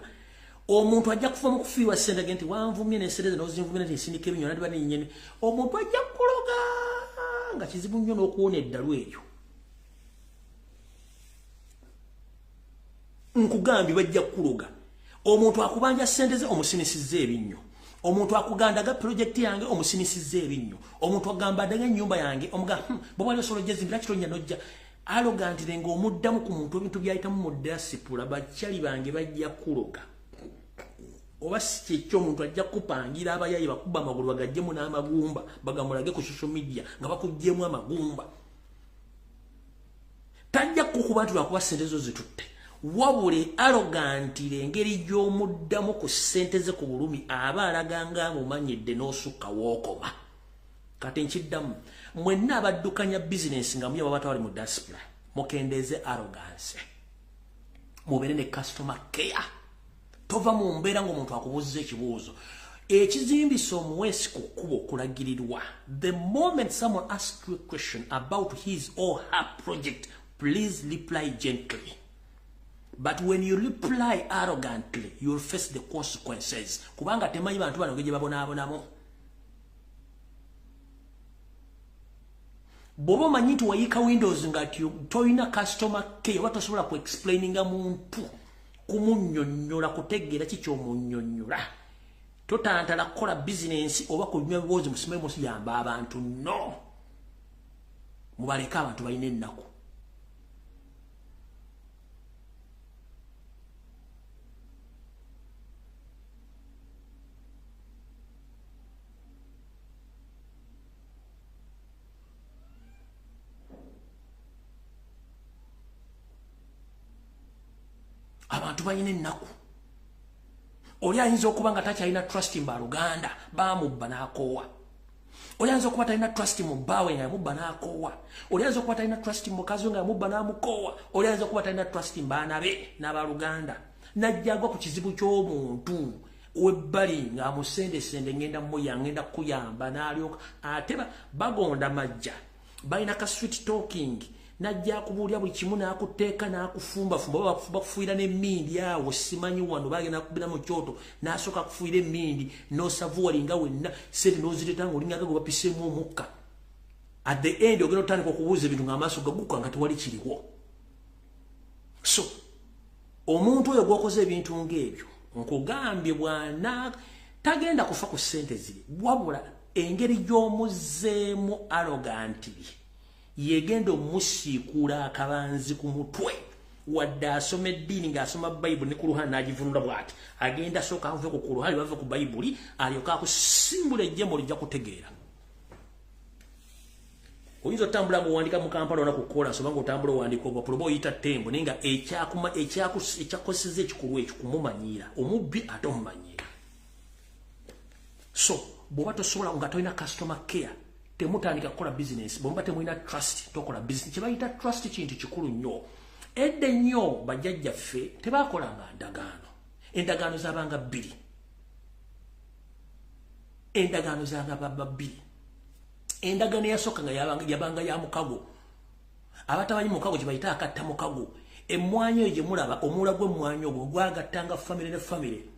Omuntu ajja kufa mu kufiirwa ssente ge nti wanvumye n'ensereze n'ozinvumye n'ensindika ebinnyo nadiba n'ennyene. Omuntu ajja kuloga nga kizibu nnyo n'okuwona eddalu eyo. nkugambi bajja kuloga omuntu akubanja sente ze omusinisize ebinnyo omuntu akugandaga project yange omusinisize ebinnyo omuntu agamba daga nyumba yange omuga bwali osolo jezimbira kitonya nojja arrogant lengo omuddamu ku muntu ebintu byayitamu mu diaspora bakyali bange bajja kuloga oba si kyo omuntu ajja kupangira abayayi bakuba amagulu bagajjemu n'amagumba bagamulage ku social media nga bakujjemu amagumba tajja kukuba nti lwakuba sente zo zitutte wabule arrogant engeri gy'omuddamu ku sente ze ku bulumi aba alaganga amumanyidde n'osukka wookoma kati nkiddamu mwenna abaddukanya bizinesi nga muyaba batawali mu diaspora mukendeeze arrogance mubeere ne customer care tova mu mbeera ng'omuntu akubuuziza ekibuuzo ekizimbisa omuweesi ku kkubo okulagirirwa the moment someone asks you a question about his or her project please reply gently but when you reply arrogantly you will face the consequences kubanga temanyi bantu bano gye babonaabonamu bw'oba omanyi nti wayiika windows nga toyina customer care oba tosobola ku explaininga muntu kumunnyonnyola kutegeera ki ky'omunnyonnyola totantala kukola bizinensi oba kunywa ebiwoozi musimaye musiyamba abantu no mubaleke abantu balina ennaku abantu balina ennaku oli ayinza okuba nga takyalina trust mu Baluganda bamubba n'akoowa oli ayinza okuba talina trust mu bbaawe nga yamubba n'akoowa oli ayinza okuba talina trust mu mukazi we nga yamubba n'amukoowa oli ayinza okuba talina trust mu baana be n'Abaluganda najjagwa ku kizibu ky'omuntu webbali ng'amusendesende ngenda mmuya ngenda kuyamba n'alyoka ate bagonda majja balina ka sweet talking najja kubuulya buli kimu n'akuteeka n'akufumba bakufuira n'emmindi awo simanyi wano bagenda kubira mu kyoto n'asooka kufuira emmindi n'osavuwali nga wenna sente n'ozireta ng'olingaga gwe bapiseemu omukka at the end ogenda otandika okubuuza ebintu ng'amaaso gaguka nga tewali kiriwo so omuntu oyo gwokoze ebintu ng'ebyo nkugambye bwana tagenda kufa ku ssente ziri wabula engeri gy'omuzzeemu arrogantly yegenda omusiikuula akabanzi ku mutwe wadde asoma eddiini ng'asoma bayibuli ne ku luhani n'agivunula bw'ati agenda asooka ave ku luhani bave ku bayibuli alyoka akusimbula ejjembo lijja kutegeera oyinza otambula ng'owandika mu Kampala ona ku kola soba ng'otambula owandika obwapula oba oyita tembo naye nga ekyakoseza ekikolwa ekyo kumumanyiira omubbi ate omumanyiira so bw'oba tosobola nga tolina customer care temutandika kukola business bomba temulina trust tokola business kibayita trust kintu kikulu nnyo edde nnyo bajjajjaffe tebakolanga endagaano z'abanga bbiri endagaano eyasooka nga yabanga ya mukago abatabanyi mukago kibayita akatta mukago emmwanyi eyo gye mulaba omula gw'emmwanyi ogwo gwagattanga famire ne famire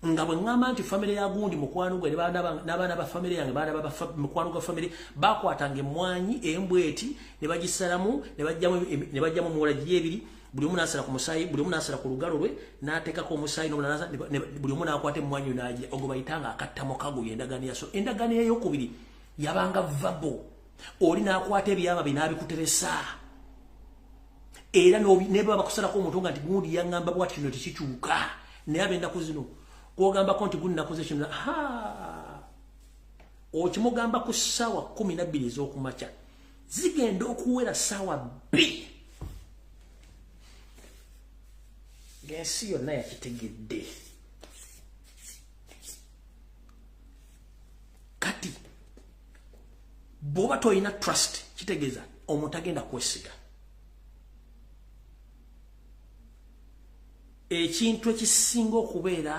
nga bwe ngamba nti famire ya gundi mukwano gwe n'abaana ba famire yange baana mukwano gwa famire bakwatanga emmwanyi embweti ne bagisalamu ne bajjamu muwola giri ebiri buli omu n'asala ku musaayi buli omu n'asala ku lugalo lwe n'ateekako omusaayi buli omu n'akwata emmwanyi n'agira ogwo bayitanga akattamukago endagaano yaso endagaano ey'okubiri yabanga vabo oli n'akwata ebyama bye n'abikuteresa era ne baba bakusalako omuntu nga nti gundi yaŋŋamba bwati kino tekikyuka naye ab'ennaku zino kwogambako nti gundi nakoze kino okimugamba ku ssaawa 12 ez'okumakya zigenda okuwera ssaawa 2 ng'ensi yonna yakitegedde kati bw'oba tolina trust kitegeeza omuntu agenda kwesiga ekintu ekisinga okubeera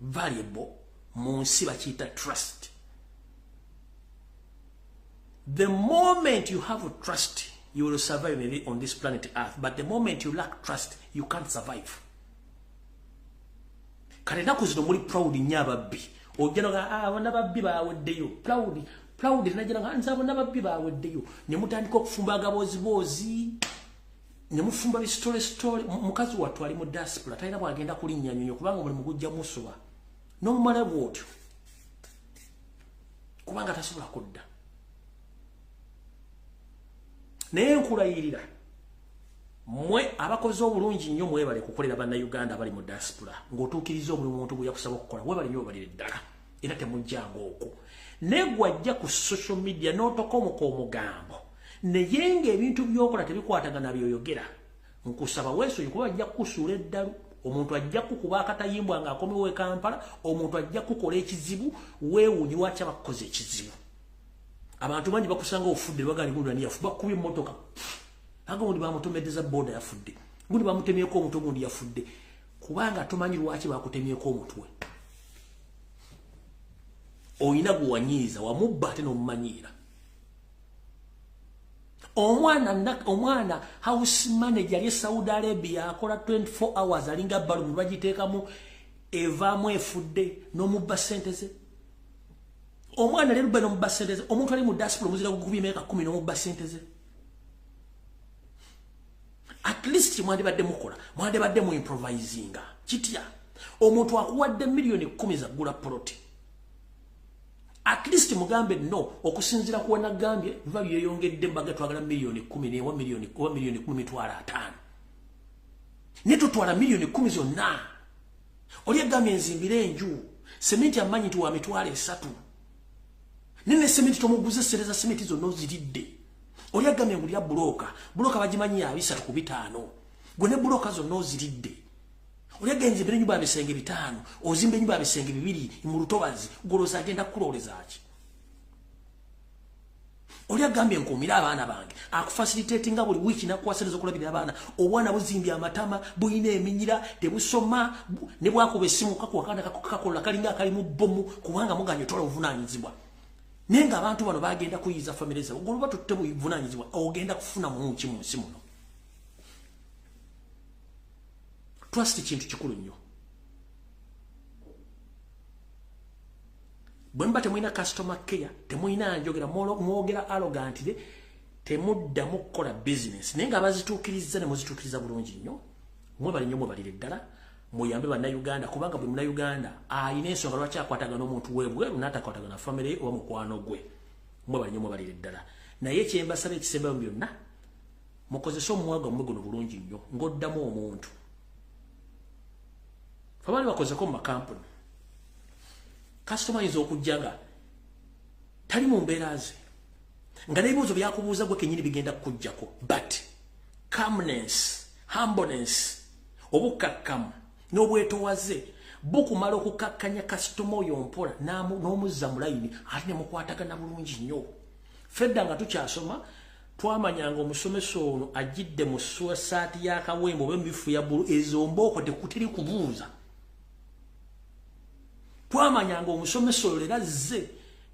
valuable mu nsi bakiyita trust. The moment you have a trust, you will survive maybe on this planet Earth, but the moment you lack trust, you can't survive. Kale naku zino muli proud nnyo ababbi ojja nga abana babbi baweddeyo proud najja nga nzabo nababbi baweddeyo ne mutandika okufumba agaboozi ne mufumba story mukazi wattu ali mu diaspora talina bwagenda kulinnya nyonyo kubanga mulimu gujja musuba n'omumala bwotyo kubanga tasobola kudda naye nkulayirira mwe abakozi obulungi nnyo mwebale kukolera bannayuganda abali mu diaspora ng'otuukiriza omulimu omuntu gwe yakusaba okukola webale nnyo obalire ddala era temujjanga okwo naye gwajja ku social media n'otokomuka omugambo naye ng'ebintu by'okola tebikwatagana byoyogera nkusaba weesonyi kuba ajja kukusuula eddalu omuntu ajja kukuba akatayimbwa ng'akomewo e Kampala omuntu ajja kukola ekizibu weewuunyi lwaki abakukoze ekizibu abantu bangi bakusanga ofudde bagani gundi ani yafudde bakubye emmotoka aga gundi bamutomedeza boda yafudde gundi bamutemyeko omutwe gundi yafudde kubanga tomanyi lwaki bakutemyeko omutwe oyina guwanyiiza wamubba ate n'omumanyiira omwana house manager ali Saudi Arabia akola 24 hours alinga balumu bagiteekamu evaamu efudde n'omubba ssente ze omwana lero bano mubba ssente ze omuntu ali mu diaspora muzira kugubya emyaka 10 n'omubba ssente ze at least mwandibadde mukola mwandibadde mu improvisinga kitya omuntu akuwadde million 10 zagula plot at least mugambe no okusinzira kuwa nagambye biva byeyongedde mbaga twagala million 10 ne wa million 10 mitwala 5 ne tutwala million 10 zonna oli agambye nzimbire enju sementi amanyi nti wa mitwala 3 nene sementi tomuguze sereza sementi zonna oziridde oli agambye ngulya buloka bagimanyi ya 3 gwe ne buloka zonna oziridde oli agenze bire nyumba abisenge 5 ozimbe nyumba abisenge 2 mu Lutobazi goloza agenda kuloleza aki oli agambye nkumira abaana bange akufacilitate nga buli wiki nakuwasereza okulabira abaana obwana buzimbya amatama buyina eminyira tebusoma ne bwakuba essimu kakuwakanda kakola kalinga akali mu bomu kubanga muganyo tola obuvunanyizibwa nenga abantu bano bagenda kuyiza family zaabwe ogoloba tutte mu buvunanyizibwa ogenda kufuna mu nchi mu nsi muno trust kintu kikulu nnyo bwemba temwina customer care temwina njogera mwogera arrogantly temudda mukola business nenga abazituukiriza ne muzituukiriza bulungi nnyo mwebali nnyo mwebalire ddala muyambe bannayuganda kubanga buli munnayuganda ayina ensonga lwaki akwatagana n'omuntu weebweru n'atakwatagana family oba mukwano gwe mwebali nnyo mwebalire ddala naye kyembasaba ekisembayo byonna mukozese omumwaga muguno bulungi nnyo ng'oddamu omuntu fabali bakozeko mu makampuni customer yinza okujja nga tali mu mbeera ze nga n'ebibuuzo byakubuuza gwe kennyini bigenda kukujjako but calmness humbleness obukakkamu n'obwetowaze bukumala okukakkanya customer oyo mpola n'omuzza mu layini ate ne mukwatagana bulungi nnyo fedda nga tukyasoma twamanyanga omusomesa ono ajjidde mu saati y'akawembe oba emifu ya bulu ezombooko tekuteri kubuuza twamanyanga omusomesa olwo era zze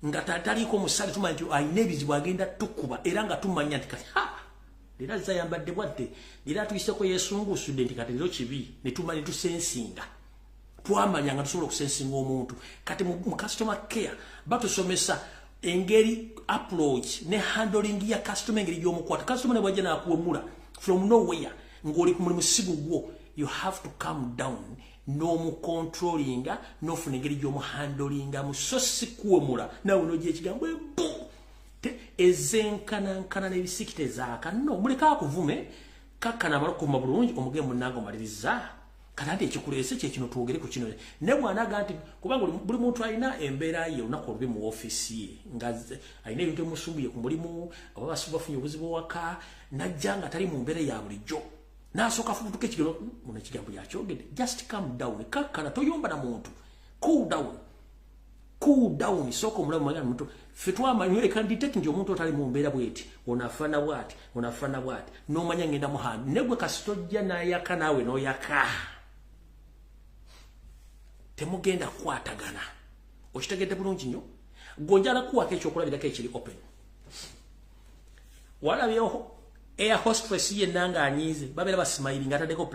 nga tataliko musale tumanya nti ayina ebizibu agenda tukuba era nga tumanya nti kati era zayambadde bwadde era tuyiseko yesunguusudde nti kati lero kibi ne tumanya tusensinga twamanyanga tusobola okusensinga omuntu kati mu customer care batusomesa engeri approach ne handling ya customer engeri gy'omukwata customer ne bwajja n'akuwemula from nowhere ng'oli ku mulimu sigu gwo you have to calm down n'omucontrollinga n'ofuna engeri gy'omuhandolinga so si kuwemula nawe n'ogira ekigambo ezenkanankana n'ebisikite zaaka no muleka akuvume kakkana amalokuma bulungi omugemu munnange omaliriza kati ati ekikuleese kyekino twogere ku kino ne bw'anaga nti kubanga buli muntu alina embeera ye olunaku olubi mu ofiisi ye nga alina ebintu ebimusumbuye ku mulimu aba basibu bafunye obuzibu waka najja nga tali mu mbeera ya bulijjo n'asooka afubutuka ekigero muno ekigambo yakyogedde just calm down kakkana toyomba na muntu cool down sooka omulamu magana muntu ffe twamanyi ekanditeki nti omuntu otali mu mbeera bweti onafaana bwati n'omanya ngenda muhambi ne gwe kasi tojja n'ayaka naawe n'oyaka temugenda kukwatagana okitegedde bulungi nnyo gonjala kuwako ekyokulabirako ekiri open walabyeho air hostess yenna nga anyiize babeera basmiling ataddeko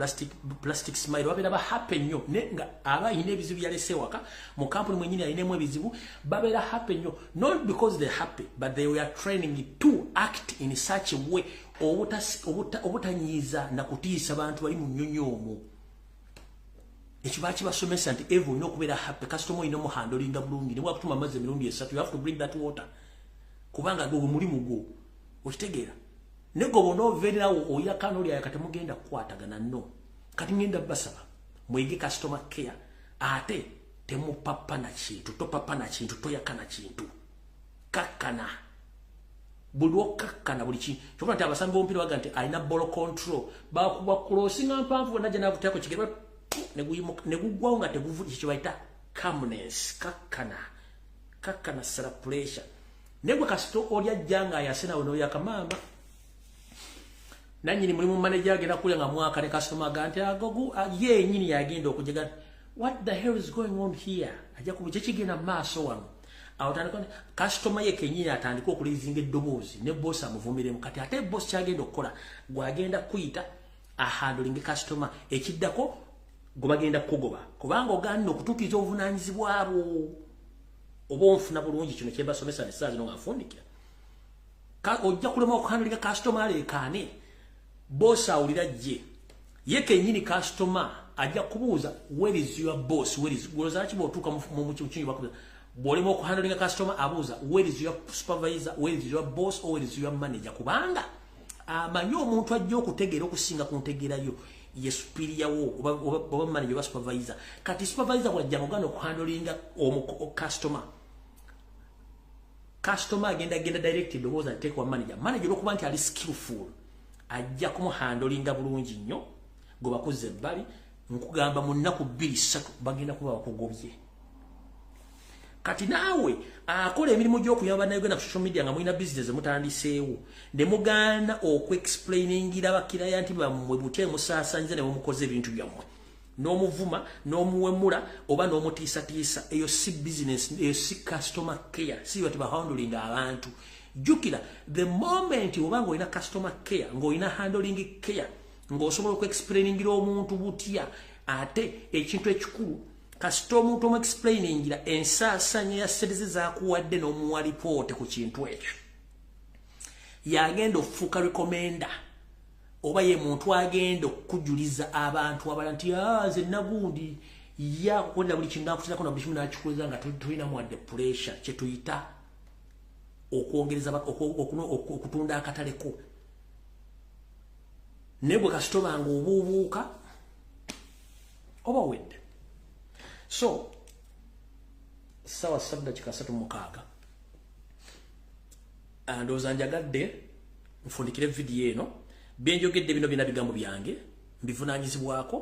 plastic smile babeera ba happy nnyo nga aba ayina ebizibu yalese waka mu kampuni mwenyini ayinemu ebizibu babeera happy nnyo not because they're happy but they were training to act in such a way obutanyiiza na kutiisa bantu bali mu nnyonyoomwo ekibaaki basomesa nti evo olina okubeera happy customer olina muhandolinga bulungi ne bwakutuma amazzi emirundi esatu, you have to bring that water kubanga gwe mulimu gwo okitegeera ne gwe bonoovererawo oyaka n'olyaya kati mugenda kukwatagana nno kati ngenda basaba mwege customer care ate temupapa na kintu topapa na kintu toyaka na kintu kakkana buli wokakkana buli kintu kyokubona nti abasambi b'omupiira baga nti alina ball control bakulosinga mpanvu najja nakutako kigere negugwawo nga teguvuli kyo bayita calmness kakkana sala pressure negwe kasito olya jjanga ayasena n'oyaka maama nanyini mulimu manager agenda kulya nga mwaka ne customer ga nti ye nyini yagenda okujega what the hell is going on here ajja ku kigenda maaso wano awatandika customer ye kenyini atandika okulizinga eddoboozi ne boss amuvumiremu kati ate boss kyagenda okukola gwagenda kuyita ahandling customer ekiddako gobagenda kugoba kubanga oganna okutuukiza obuvunaanyizibwa abo oba onfuna bulungi kino kyebasomesa ne saa zino nga nfundikira ojja kulema okuhandlinga customer aleekaane boss awulira jje ye kenyini customer ajja kubuuza where is your boss gwozaaki bw'otuuka mu kinyonyi bakubuuza bw'olema okuhandlinga customer abuuza where is your supervisor, where is your boss or where is your manager kubanga amanyi omuntu ajja okutegeera okusinga ku ntegeerayo ye superior wo oba manager oba supervisor kati supervisor bw'ajja muganda okuhandlinga customer agenda directed obuuza ateekwa manager olwokuba nti ali skillful ajja kumuhandolinga bulungi nnyo gwe bakuze ebbali nkugamba mu nnaku 2-3 bagenda kuba bakugobye kati naawe akola emirimu gy'okuyamba bannayuganda ku social media nga mulina business emutandiseewo ne mugaana okweexplainingira bakiraya nti bammwe butya musaasanyiza ne bamukoze ebintu byammwe n'omuvuma n'omuwemula oba n'omutiisatiisa eyo si business eyo si customer care si bati bahandling abantu jukira the moment obanga olina customer care ng'olina handling care ng'osobola okuexplainingira omuntu butya ate ekintu ekikulu kasita omuntu omuexplainingira ensaasanya ya sente zaakuwadde n'omuwa lipooti ku kintu ekyo yagenda okufuuka recommenda oba ye muntu agenda okujuliza abantu abalala nti nze nagundi yakukolera buli kintu nakutirako na buli kimu nakikuliza nga tulina mwadde pressure kyetuyita okwongereza okutunda akataleko ne bwe kasitoba nga obuubuuka oba wedde so sawa 7:36 ndowooza njagadde nfundikire vidiyo eno byenjogedde bino bina bigambo byange mbivunaanyizibwako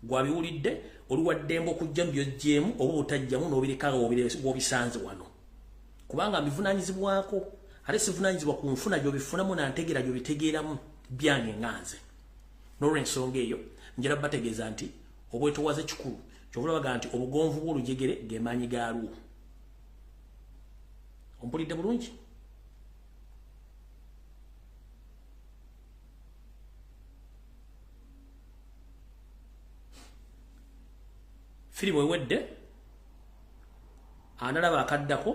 gwabiwulidde oluwaddembe okujja mbyojjeemu oba obutajjamu n'obirekaga wobisanze wano kubanga mbivunaanyizibwako ate sivunaanyizibwa ku nfuna gy'obifunamu nantegeera gy'obitegeeramu byange nganze n'olw'ensonga eyo njala bategeeza nti obwetowaze kikulu kyovula baga nti obugonvu bw'olujegere gemaanyi gaalwo ompulidde bulungi firimu ewedde analaba akaddako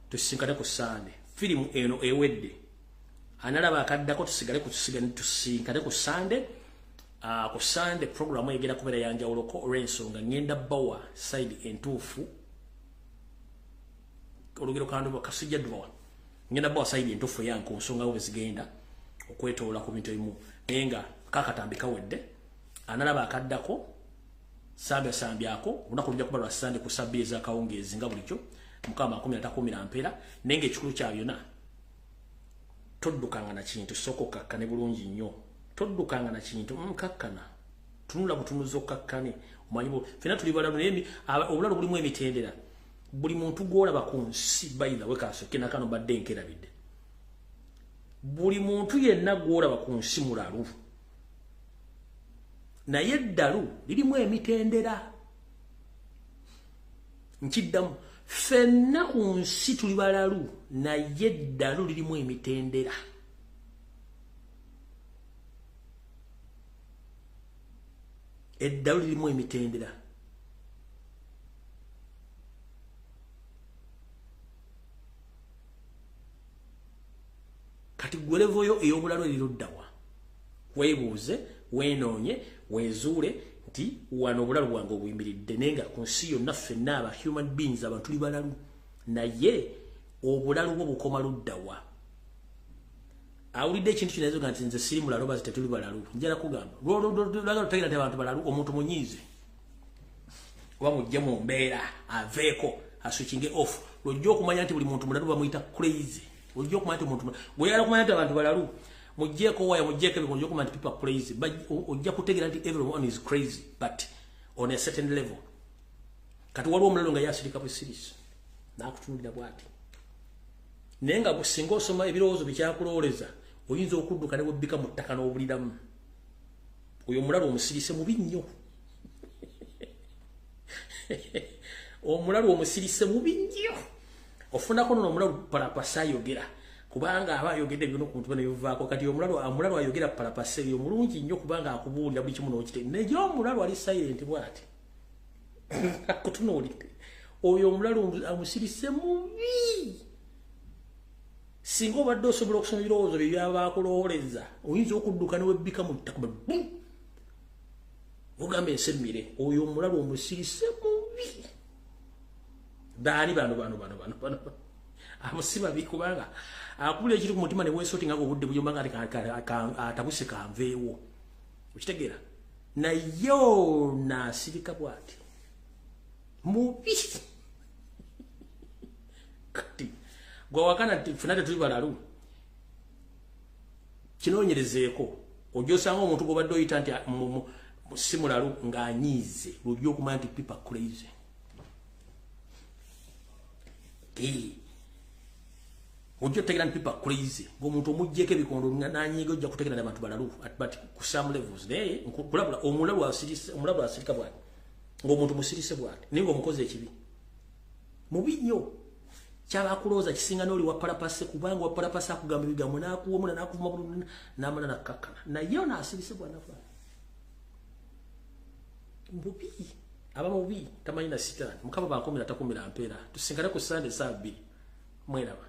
tusisinkane ku Sande firimu eno ewedde analaba akaddako tusinkane ku Sande ku Sande programu egenda kubeera yanjawuloko olw'ensonga ngenda bawa side entuufu olugero kandu kasijja ddubawa ngenda bawa side entuufu yange ku nsonga bwe zigenda okwetoola ku bintu ebimu naye nga kakatambi kawedde analaba akaddako sambyako olunaku lujja kuba lwa Sande ku sabbiya ez'akawungeezi nga bulijjo mukama 13 mpera naye ng'ekikulu kya byonna toddukanga na kintu soko kakkane bulungi nnyo toddukanga na kintu kakkana tunula butunuza okkakkane omanyi fena tuli balalu naye obulalu bulimu emitendera buli muntu gw'olaba ku nsi bayina wekaasoke nakano badde nkerabidde buli muntu yenna gw'olaba ku nsi mulalu naye eddalu lirimu emitendera nkiddamu ffenna ku nsi tuli balalu naye eddalu lirimu emitendera eddalu lirimu emitendera kati gwe levoyo ey'obulalu eriruddawa weebuuze wenoonye weezuule nti wano obulalu bwange obuyimiridde nenga ku nsi yonna ffenna aba human beings abantu tuli balalu naye obulalu bwo bukoma luddawa awulidde ekintu kinazoga nti nze siri mulalu bazi tetuli balalu njala kugamba lwagala tutagira nti abantu balalu omuntu munyiize oba mujje mu mbeera aveeko aswitchinge off lwojja okumanya nti buli muntu mulalu bamuyita crazy lwojja okumanya nti omuntu bweyala okumanya nti abantu balalu mujjeko waya mujjeko ebikono okumanya nti people crazy ojja kutegeera nti everyone is crazy but on a certain level kati waliwo omulalu nga yasirika bwe series nakutunulira bwati naye nga singa osoma ebirowoozo bikyakulowooleza oyinza okudduka ne webbika mu ttaka n'obuliramu oyo omulalu omusirise mubi nnyo omulalu omusirise mubi nnyo ofunako nono omulalu palapasa ayogera kubanga aba ayogedde ebintu ku muntu bano bivaako kati omulalu ayogera palapasa eyo mulungi nnyo kubanga akubuulira buli kimu n'okite naye omulalu ali silent bwati akutunuulidde oyo omulalu amusirise mubi singa obadde osobola okusoma ebirowoozo bye byabakulowooleza oyinza okudduka ne webbika mu ttaka ogamba ensemmire oyo omulalu omusirise mubi baani bano amusiba kubanga akubula ekiri ku mutima ne weesoti nga obudde buyomba nga atabuse kanveewo okitegeera naye naasirika bwati mubi kati gwe wakana nti ffenna tetuli balalu kinoonyerezeeko ojja osanga omuntu gw'obadde oyita nti si mulalu ng'anyiize lwojja okumanya nti people crazy ojja otegeera nti people crazy ng'omuntu omuggyeko ebikondo nanyiiga ojja kutegeera nti abantu balalu but ku some levels naye omulalu asirika bwati ng'omuntu musirise bwati naye ng'omukozi ekibi mubi nnyo kyabakulooza kisinga n'oli wapalapase kubanga wapalapase akugamba ebigambo n'akuwomula n'akuvuma bulungi n'amala nakkakkana naye onaasirise bwanafa mubi aba mubi tamanyi na sitaani mukama bankomera takumira mpeera tusingane ku Sunday saa 2 mweraba